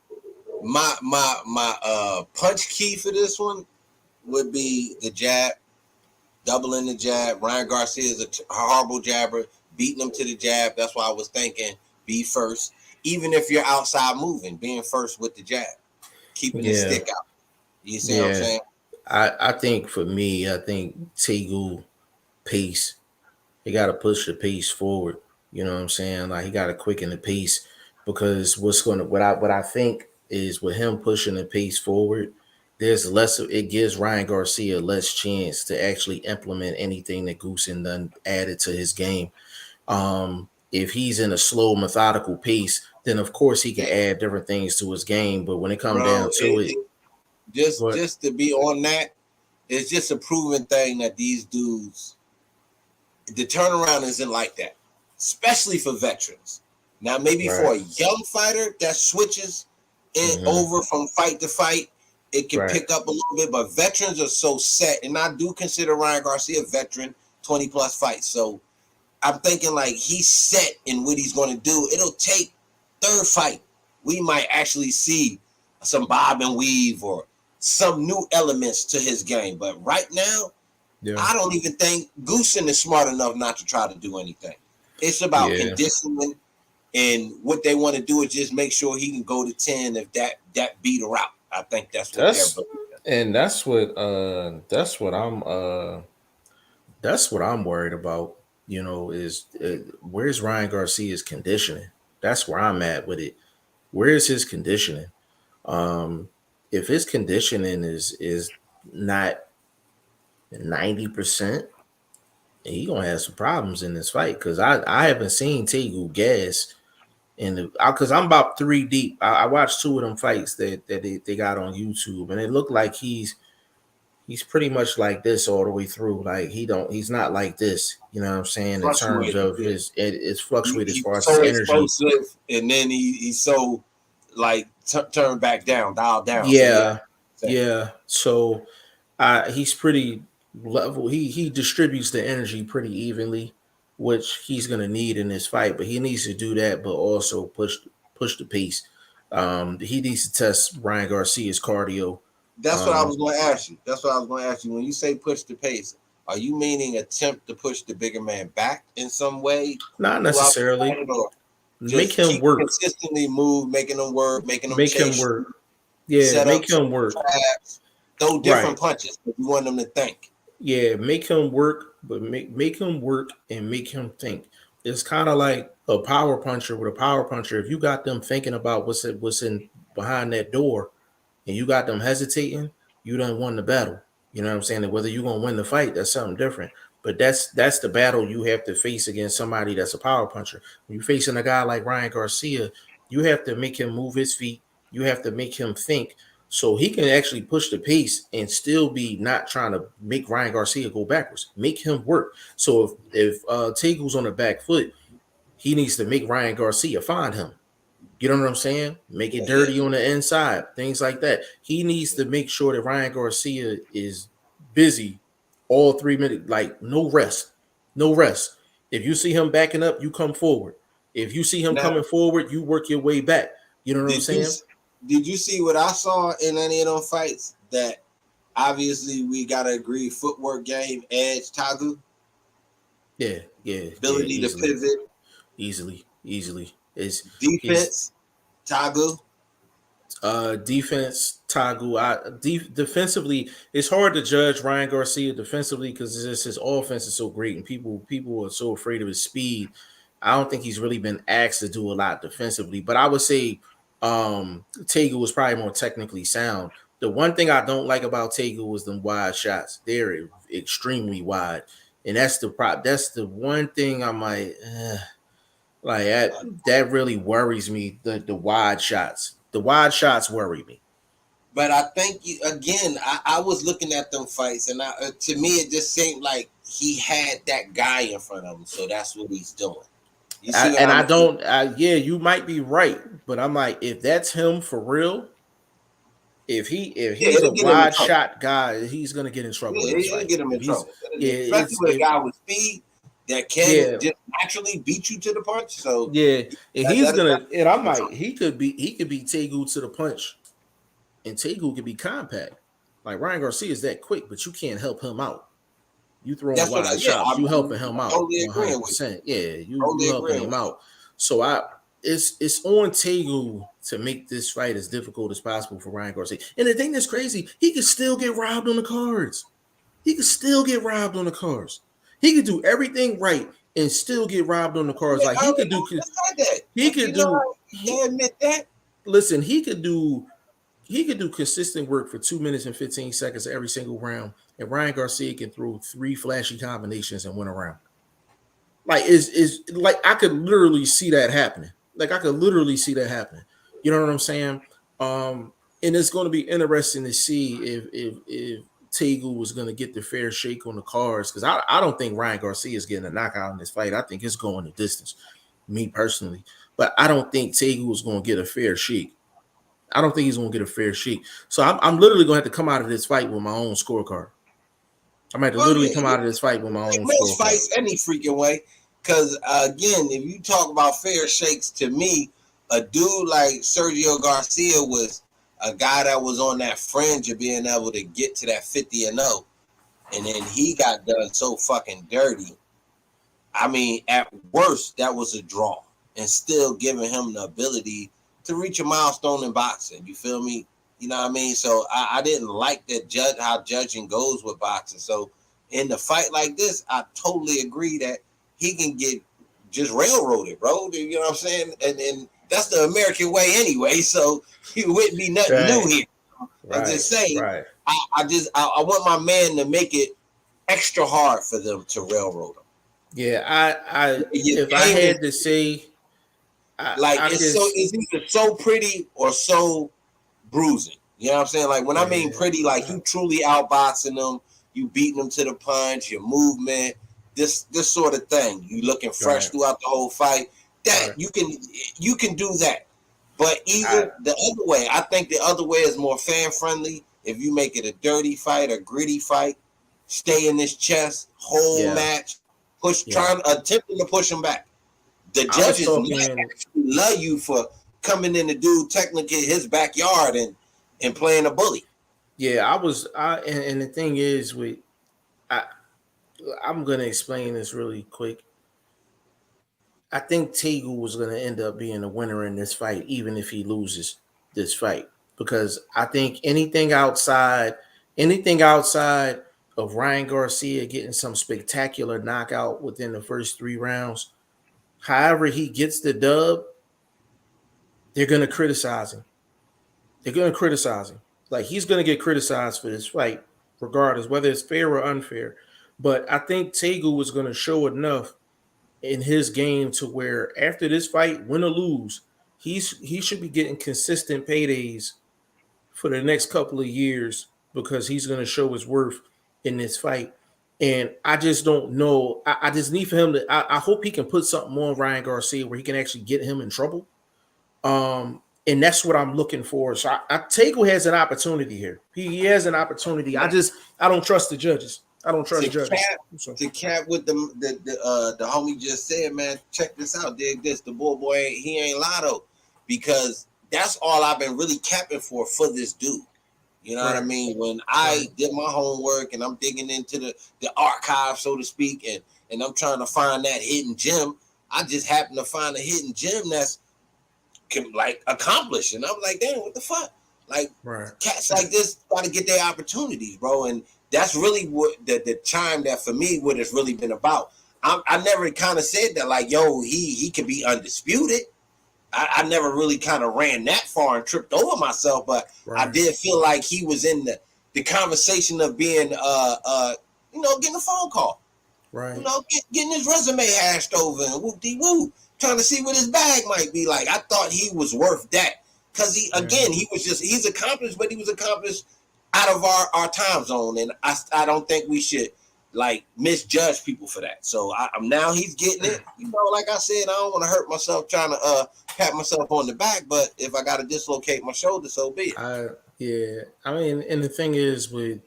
my punch key for this one would be the jab, doubling the jab. Ryan Garcia is a horrible jabber, beating him to the jab. That's why I was thinking be first. Even if you're outside moving, being first with the jab, keeping the Yeah, stick out. You see what I'm yeah. saying? I think for me, I think Tegu pace. He got to push the pace forward. You know what I'm saying? Like he got to quicken the pace because what I think is with him pushing the pace forward, there's less. It gives Ryan Garcia less chance to actually implement anything that Goosen done added to his game. If he's in a slow, methodical pace, then of course he can Yeah, add different things to his game. But when it comes bro. down to it, but Just to be on that, it's just a proven thing that these dudes, the turnaround isn't like that, especially for veterans. Now, maybe for right, a young fighter that switches it hmm over from fight to fight, it can right, pick up a little bit. But veterans are so set, and I do consider Ryan Garcia a veteran, 20 plus fights. So I'm thinking like he's set in what he's going to do. It'll take third fight. We might actually see some bob and weave or some new elements to his game. But right now, yeah, I don't even think Goosen is smart enough not to try to do anything. It's about yeah. conditioning, and what they want to do is just make sure he can go to 10 if that beat her out. I think that's what they're That's building. and that's what I'm worried about. You know, is where's Ryan Garcia's conditioning? That's where I'm at with it. Where is his conditioning? Um, if his conditioning is not 90%, he gonna have some problems in this fight because I haven't seen Tegu gas in the because I'm about three deep. I watched two of them fights that they got on YouTube, and it looked like he's pretty much like this all the way through. Like he's not like this. You know what I'm saying? In terms Fluctuating. of it's fluctuated as He's far as his so energy. explosive, and then he's so like turned back down, dialed down. So yeah, Yeah, yeah. So he's pretty level. He distributes the energy pretty evenly, which he's gonna need in this fight. But he needs to do that, but also push the pace. He needs to test Ryan Garcia's cardio. that's what I Um, was going to ask you. That's what I was going to ask you. When you say push the pace, are you meaning attempt to push the bigger man back in some way not throughout the necessarily fight, or make just him keep work. consistently move, making them work, making them Make him chase, work. Yeah, set up make him work. traps, throw Right. different punches if you want them to think. Yeah, make him work, but make him work and make him think. It's kind of like a power puncher with a power puncher. If you got them thinking about what's in behind that door, and you got them hesitating, you don't won the battle. You know what I'm saying? And whether you're gonna win the fight, that's something different. But that's the battle you have to face against somebody that's a power puncher. When you're facing a guy like Ryan Garcia, you have to make him move his feet. You have to make him think so he can actually push the pace and still be not trying to make Ryan Garcia go backwards. Make him work. So if Tegu's on the back foot, he needs to make Ryan Garcia find him. You know what I'm saying? Make it Yeah, dirty on the inside, things like that. He needs to make sure that Ryan Garcia is busy all 3 minutes, like no rest, no rest. If you see him backing up, you come forward. If you see him now, coming forward, you work your way back. You know what I'm did you saying? did you see what I saw in any of those fights? That obviously we gotta agree, footwork game, edge, Tegu, Yeah, yeah, yeah. ability to Easily, pivot, easily. Is his defense, Tegu. defense Tagu. Defensively, it's hard to judge Ryan Garcia defensively because his offense is so great and people are so afraid of his speed. I don't think he's really been asked to do a lot defensively, but I would say Tegu was probably more technically sound. The one thing I don't like about Tegu was the wide shots. They're extremely wide, and that's the prop. That's the one thing I'm like that really worries me. The wide shots. The wide shots worry me. But I think I was looking at them fights, and to me it just seemed like he had that guy in front of him, so that's what he's doing. You see what I don't. Yeah, you might be right, but I'm like, if that's him for real, if he's a wide shot guy, he's gonna get in trouble. Yeah, in this he'll fight. get him in trouble. Yeah, especially with a guy with speed that can just naturally beat you to the punch. So yeah, and he's gonna. And I'm like, he could beat Tegu to the punch, and Tegu could be compact. Like Ryan Garcia is that quick, but you can't help him out. You throwing wide shots, you helping him out. Totally 100%. Yeah, you helping him out. So it's on Tegu to make this fight as difficult as possible for Ryan Garcia. And the thing that's crazy, he could still get robbed on the cards. He could still get robbed on the cards. He could do everything right and still get robbed on the cards. Like he could do. He could do. He admit that. Listen, he could do consistent work for 2 minutes and 15 seconds every single round, and Ryan Garcia can throw 3 flashy combinations and win a round. Like is like I could literally see that happening. You know what I'm saying? And it's going to be interesting to see if Tegu was going to get the fair shake on the cards, because I don't think Ryan Garcia is getting a knockout in this fight. I think it's going the distance, me personally. But I don't think Tegu is going to get a fair shake. I don't think he's going to get a fair shake. So I'm literally going to have to come out of this fight with my own scorecard. I'm going to have to literally come out of this fight with my own scorecard. Most fights any freaking way. Because, again, if you talk about fair shakes, to me, a dude like Sergio Garcia was a guy that was on that fringe of being able to get to that 50-0. And then he got done so fucking dirty. I mean, at worst, that was a draw. And still giving him the ability to reach a milestone in boxing. You feel me? You know what I mean? So I didn't like that how judging goes with boxing. So in the fight like this, I totally agree that he can get just railroaded, bro. You know what I'm saying? And that's the American way anyway. So it wouldn't be nothing new here. I'm just saying. Right. I want my man to make it extra hard for them to railroad him. Yeah, if I had to say, it's either so pretty or so bruising. You know what I'm saying? Like when I mean pretty, like you truly outboxing them, you beating them to the punch, your movement, this sort of thing. You looking fresh throughout the whole fight. That you can do that. But either the other way, I think the other way is more fan friendly. If you make it a dirty fight, a gritty fight, stay in this chest, whole match, attempting to push him back. The judges love you for coming in to do technically his backyard and playing a bully. Yeah, and the thing is I'm gonna explain this really quick. I think Tegu was gonna end up being the winner in this fight, even if he loses this fight, because I think anything outside of Ryan Garcia getting some spectacular knockout within the first 3 rounds, however he gets the dub, they're going to criticize him. Like, he's going to get criticized for this fight, regardless, whether it's fair or unfair. But I think Tegu was going to show enough in his game to where after this fight, win or lose, he should be getting consistent paydays for the next couple of years, because he's going to show his worth in this fight. And I just don't know. I just need for him to. I hope he can put something on Ryan Garcia where he can actually get him in trouble. And that's what I'm looking for. So Tegu has an opportunity here. He has an opportunity. I don't trust the judges. I don't trust the judges. To cap what the homie just said, man. Check this out. Dig this. The boy, he ain't lotto, because that's all I've been really capping for this dude. You know what I mean? When I did my homework and I'm digging into the archive, so to speak, and I'm trying to find that hidden gem, I just happen to find a hidden gem that's like accomplished. And I'm like, damn, what the fuck? Like cats like this got to get their opportunities, bro. And that's really what the chime that for me, what it's really been about. I never kind of said that like, yo, he could be undisputed. I never really kind of ran that far and tripped over myself, but I did feel like he was in the conversation of being, getting a phone call, getting his resume hashed over and whoop-de-woo, trying to see what his bag might be like. I thought he was worth that Because he's accomplished, but he was accomplished out of our time zone. And I don't think we should like misjudge people for that. So I'm now he's getting it. You know, like I said, I don't want to hurt myself trying to pat myself on the back, but if I got to dislocate my shoulder, so be it. I mean, and the thing is with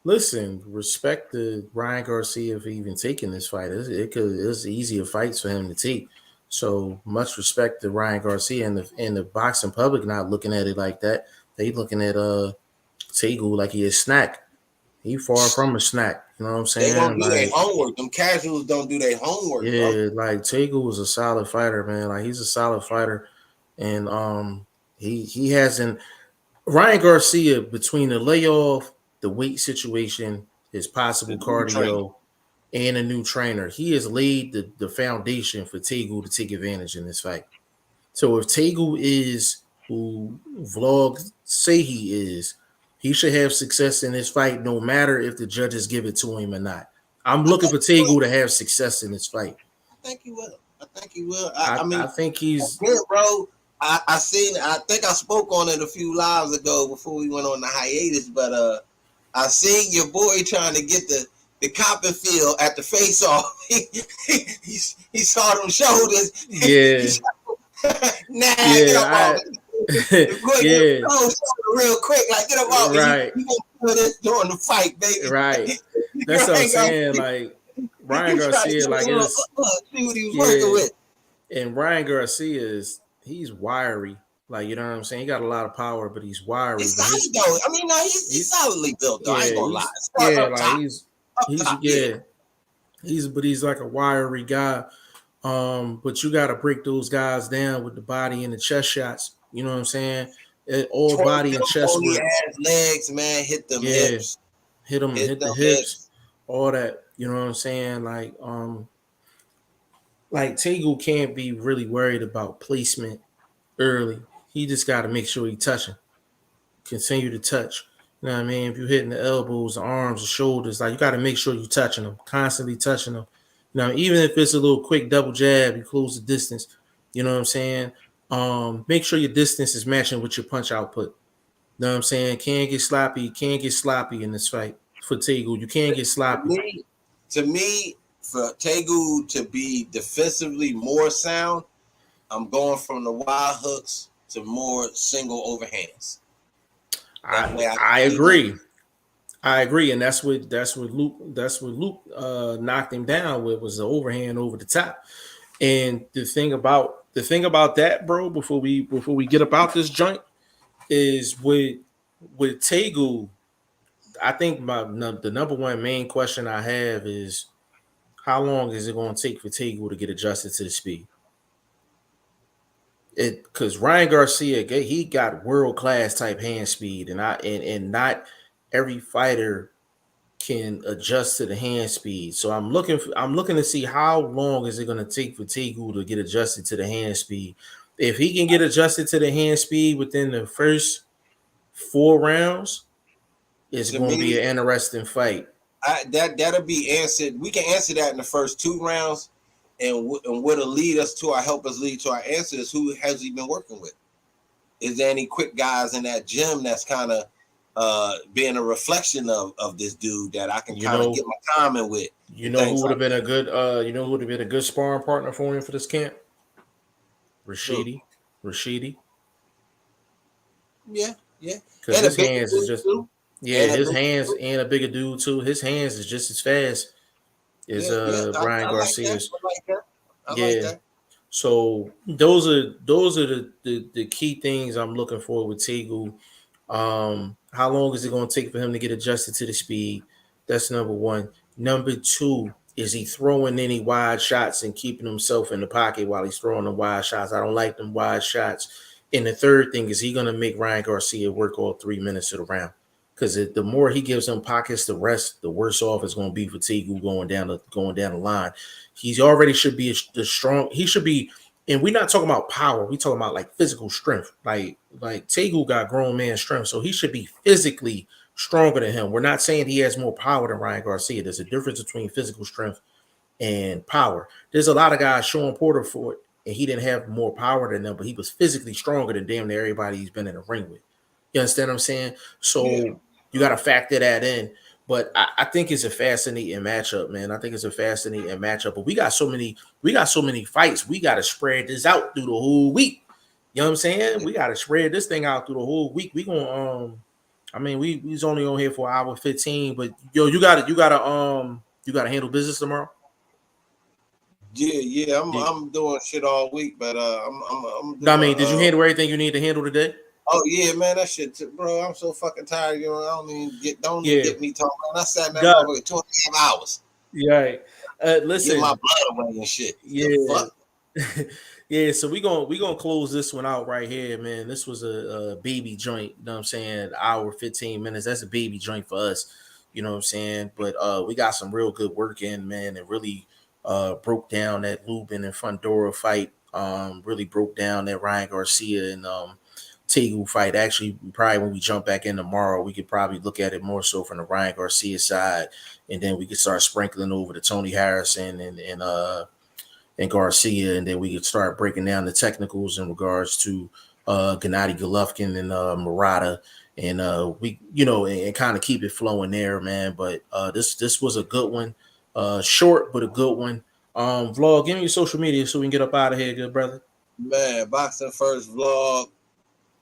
listen, respect to Ryan Garcia for even taking this fight. It's easier fights for him to take. So much respect to Ryan Garcia and the boxing public not looking at it like that. They looking at Tegu like he a snack. He far from a snack. You know what I'm saying? They don't do their homework. Them casuals don't do their homework. Yeah, bro. Like Tegu was a solid fighter, man. Like he's a solid fighter, and he hasn't. Ryan Garcia, between the layoff, the weight situation, his possible cardio, and a new trainer, he has laid the foundation for Tegu to take advantage in this fight. So if Tegu is who vlogs say he is, he should have success in this fight no matter if the judges give it to him or not. I'm looking for Tegu to have success in this fight. I think he will. I think he's good, bro. I think I spoke on it a few lives ago before we went on the hiatus, but I seen your boy trying to get the copping feel at the face off. he saw them shoulders. Yeah. Real quick, like get him off. Right. You gonna do this during the fight, baby. Right. That's what I'm saying. Like Ryan Garcia, like see what he was working with. And Ryan Garcia he's wiry. Like, you know what I'm saying? He got a lot of power, but he's wiry. He's solid, though. I mean, no, he's solidly built, though. I ain't gonna lie. He's like a wiry guy. But you got to break those guys down with the body and the chest shots. You know what I'm saying? All body and chest work. Legs, man, hit them hips. Hit the hips. All that. You know what I'm saying? Like Tegu can't be really worried about placement early. He just got to make sure he touching. Continue to touch. You know what I mean? If you're hitting the elbows, the arms, the shoulders, like you got to make sure you're touching them, constantly touching them. Now, even if it's a little quick double jab, you close the distance. You know what I'm saying? Make sure your distance is matching with your punch output. You know what I'm saying? Can't get sloppy. Can't get sloppy in this fight for Tegu. You can't get sloppy. To me, for Tegu to be defensively more sound, I'm going from the wide hooks to more single overhands. I agree. I agree, and that's what Luke knocked him down with, was the overhand over the top. And the thing about that, bro, before we get about this joint, is with Tegu, I think the number one main question I have is how long is it going to take for Tegu to get adjusted to the speed? Because Ryan Garcia, he got world class type hand speed, and not every fighter can adjust to the hand speed. So I'm looking to see how long is it going to take for Tegu to get adjusted to the hand speed. If he can get adjusted to the hand speed within the first 4 rounds, it's going to be an interesting fight. That'll be answered. We can answer that in the first 2 rounds, and what'll help us lead to our answers. Who has he been working with? Is there any quick guys in that gym that's kind of being a reflection of this dude that I can kind of get my time in with? You know who would have been a good who would have been a good sparring partner for him for this camp? Rashidi. Yeah. Because his hands is just his hands and a bigger dude too. His hands is just as fast as Ryan Garcia's. I like that. So those are the key things I'm looking for with Tegu. How long is it going to take for him to get adjusted to the speed? That's number one. Number two, is he throwing any wide shots and keeping himself in the pocket while he's throwing the wide shots? I don't like them wide shots. And the third thing, is he going to make Ryan Garcia work all 3 minutes of the round? Because the more he gives him pockets, the worse off it's going to be for Tegu going down the line. He's already should be he should be. And we're not talking about power. We're talking about like physical strength. Like Tegu got grown man strength, so he should be physically stronger than him. We're not saying he has more power than Ryan Garcia. There's a difference between physical strength and power. There's a lot of guys, Sean Porter for it. and he didn't have more power than them, but he was physically stronger than damn near everybody he's been in the ring with. You understand what I'm saying? So you got to factor that in. But I think it's a fascinating matchup, man. I think it's a fascinating matchup. But we got so many fights. We got to spread this out through the whole week. You know what I'm saying? We got to spread this thing out through the whole week. We gonna I mean, we's only on here for an hour 15, but yo, you gotta handle business tomorrow. Yeah. I'm doing shit all week, but I'm doing. I mean, did you handle everything you need to handle today? Oh yeah, man, that shit, bro. I'm so fucking tired. You know, don't even get me talking. I sat there for 2.5 hours. Yeah. Listen, get my blood away and shit. Yeah. Yeah, so we gonna close this one out right here, man. This was a baby joint, you know what I'm saying? Hour 15 minutes. That's a baby joint for us, you know what I'm saying? But we got some real good work in, man, and really broke down that Lubin and Fondura fight. Really broke down that Ryan Garcia and Tegu fight. Actually, probably when we jump back in tomorrow, we could probably look at it more so from the Ryan Garcia side, and then we could start sprinkling over to Tony Harrison and Garcia, and then we could start breaking down the technicals in regards to Gennady Golovkin and Murata, and we, and kind of keep it flowing there, man. But this was a good one, short but a good one. Vlog, give me your social media so we can get up out of here, good brother. Man, Boxing First Vlog,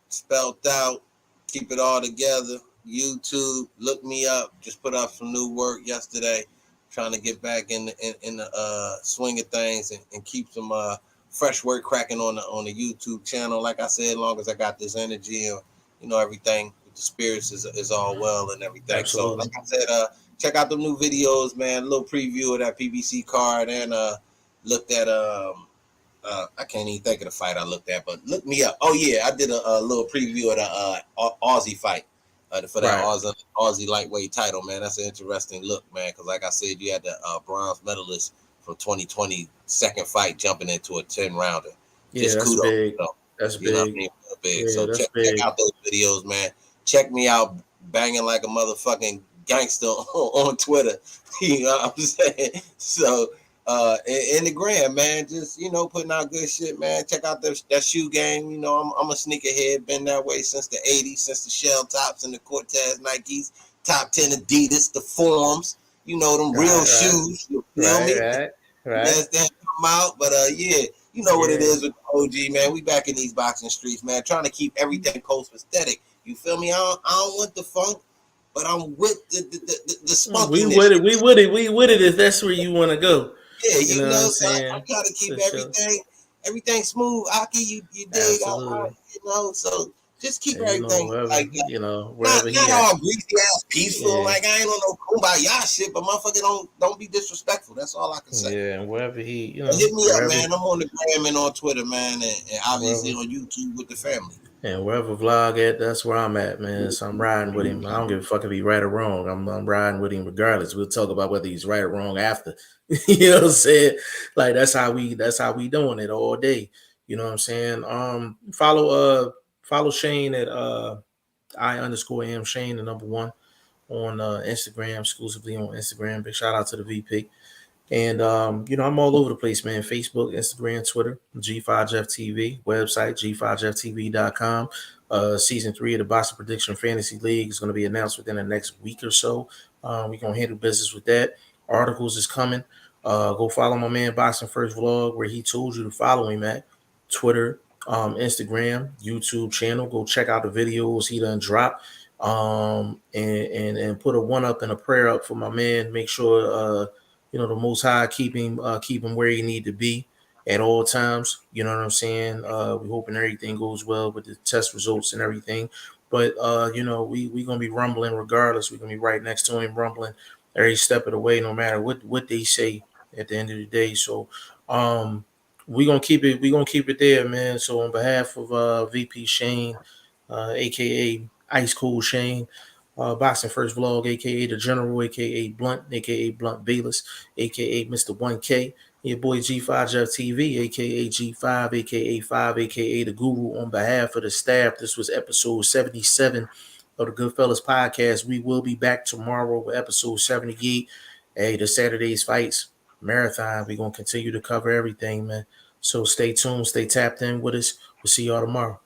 spelled out, keep it all together. YouTube, look me up. Just put up some new work yesterday. Trying to get back in the swing of things and keep some fresh work cracking on the YouTube channel. Like I said, as long as I got this energy and everything with the spirits is all well and everything. Absolutely. So like I said, check out the new videos, man. A little preview of that PBC card, and looked at I can't even think of the fight I looked at, but look me up. Oh yeah, I did a little preview of the Aussie fight. For that Aussie lightweight title, man. That's an interesting look, man, because like I said, you had the bronze medalist from 2020 second fight jumping into a 10-rounder. Yeah, just that's kudos. Big. That's big. Know what I mean? Big. Yeah, so check out those videos, man. Check me out banging like a motherfucking gangster on Twitter. You know what I'm saying? So in the gram, man, just putting out good shit, man. Check out that shoe game. I'm a sneakerhead, been that way since the 80s, since the Shell Tops and the Cortez Nikes, Top 10 Adidas, the Forms, them real shoes. You feel me? Right. That's that come out. But yeah, what it is with OG, man. We back in these boxing streets, man, trying to keep everything post aesthetic. You feel me? I don't want the funk, but I'm with the spunkiness. We with it if that's where you want to go. Yeah, you know what I'm saying? I try to keep everything smooth. Aki, you dig? So just keep everything wherever, like wherever not all greasy ass peaceful. Yeah. Like I ain't on no kumbaya shit, but motherfucker don't be disrespectful. That's all I can say. Yeah, and wherever he, hit me up, man. I'm on the gram and on Twitter, man, and obviously on YouTube with the family. And wherever Vlog at, that's where I'm at, man. So I'm riding with him. I don't give a fuck if he's right or wrong. I'm riding with him regardless. We'll talk about whether he's right or wrong after. You know what I'm saying? Like that's how we doing it all day. You know what I'm saying? Follow Shane at I_am Shane, the number one on Instagram, exclusively on Instagram. Big shout out to the VP. And, I'm all over the place, man. Facebook, Instagram, Twitter, G5Jeff TV, website, G5JeffTV.com. Season 3 of the Boxing Prediction Fantasy League is going to be announced within the next week or so. We're going to handle business with that. Articles is coming. Go follow my man Boxing First Vlog, where he told you to follow him at Twitter, Instagram, YouTube channel. Go check out the videos he done dropped. And put a one up and a prayer up for my man. Make sure the Most High keep him where he need to be at all times. You know what I'm saying? We hoping everything goes well with the test results and everything. But we gonna be rumbling regardless. We're gonna be right next to him, rumbling every step of the way, no matter what they say at the end of the day. So we gonna keep it there, man. So on behalf of VP Shane, aka Ice Cold Shane, Boxing First Vlog, aka the General, aka Blunt, aka Blunt Bayless, aka Mr. 1K, your boy G5Jeff TV, aka G5, aka 5, aka the Guru. On behalf of the staff, this was episode 77 of the Goodfellas podcast. We will be back tomorrow with episode 78. Hey, the Saturday's fights marathon. We're gonna continue to cover everything, man. So stay tuned, stay tapped in with us. We'll see y'all tomorrow.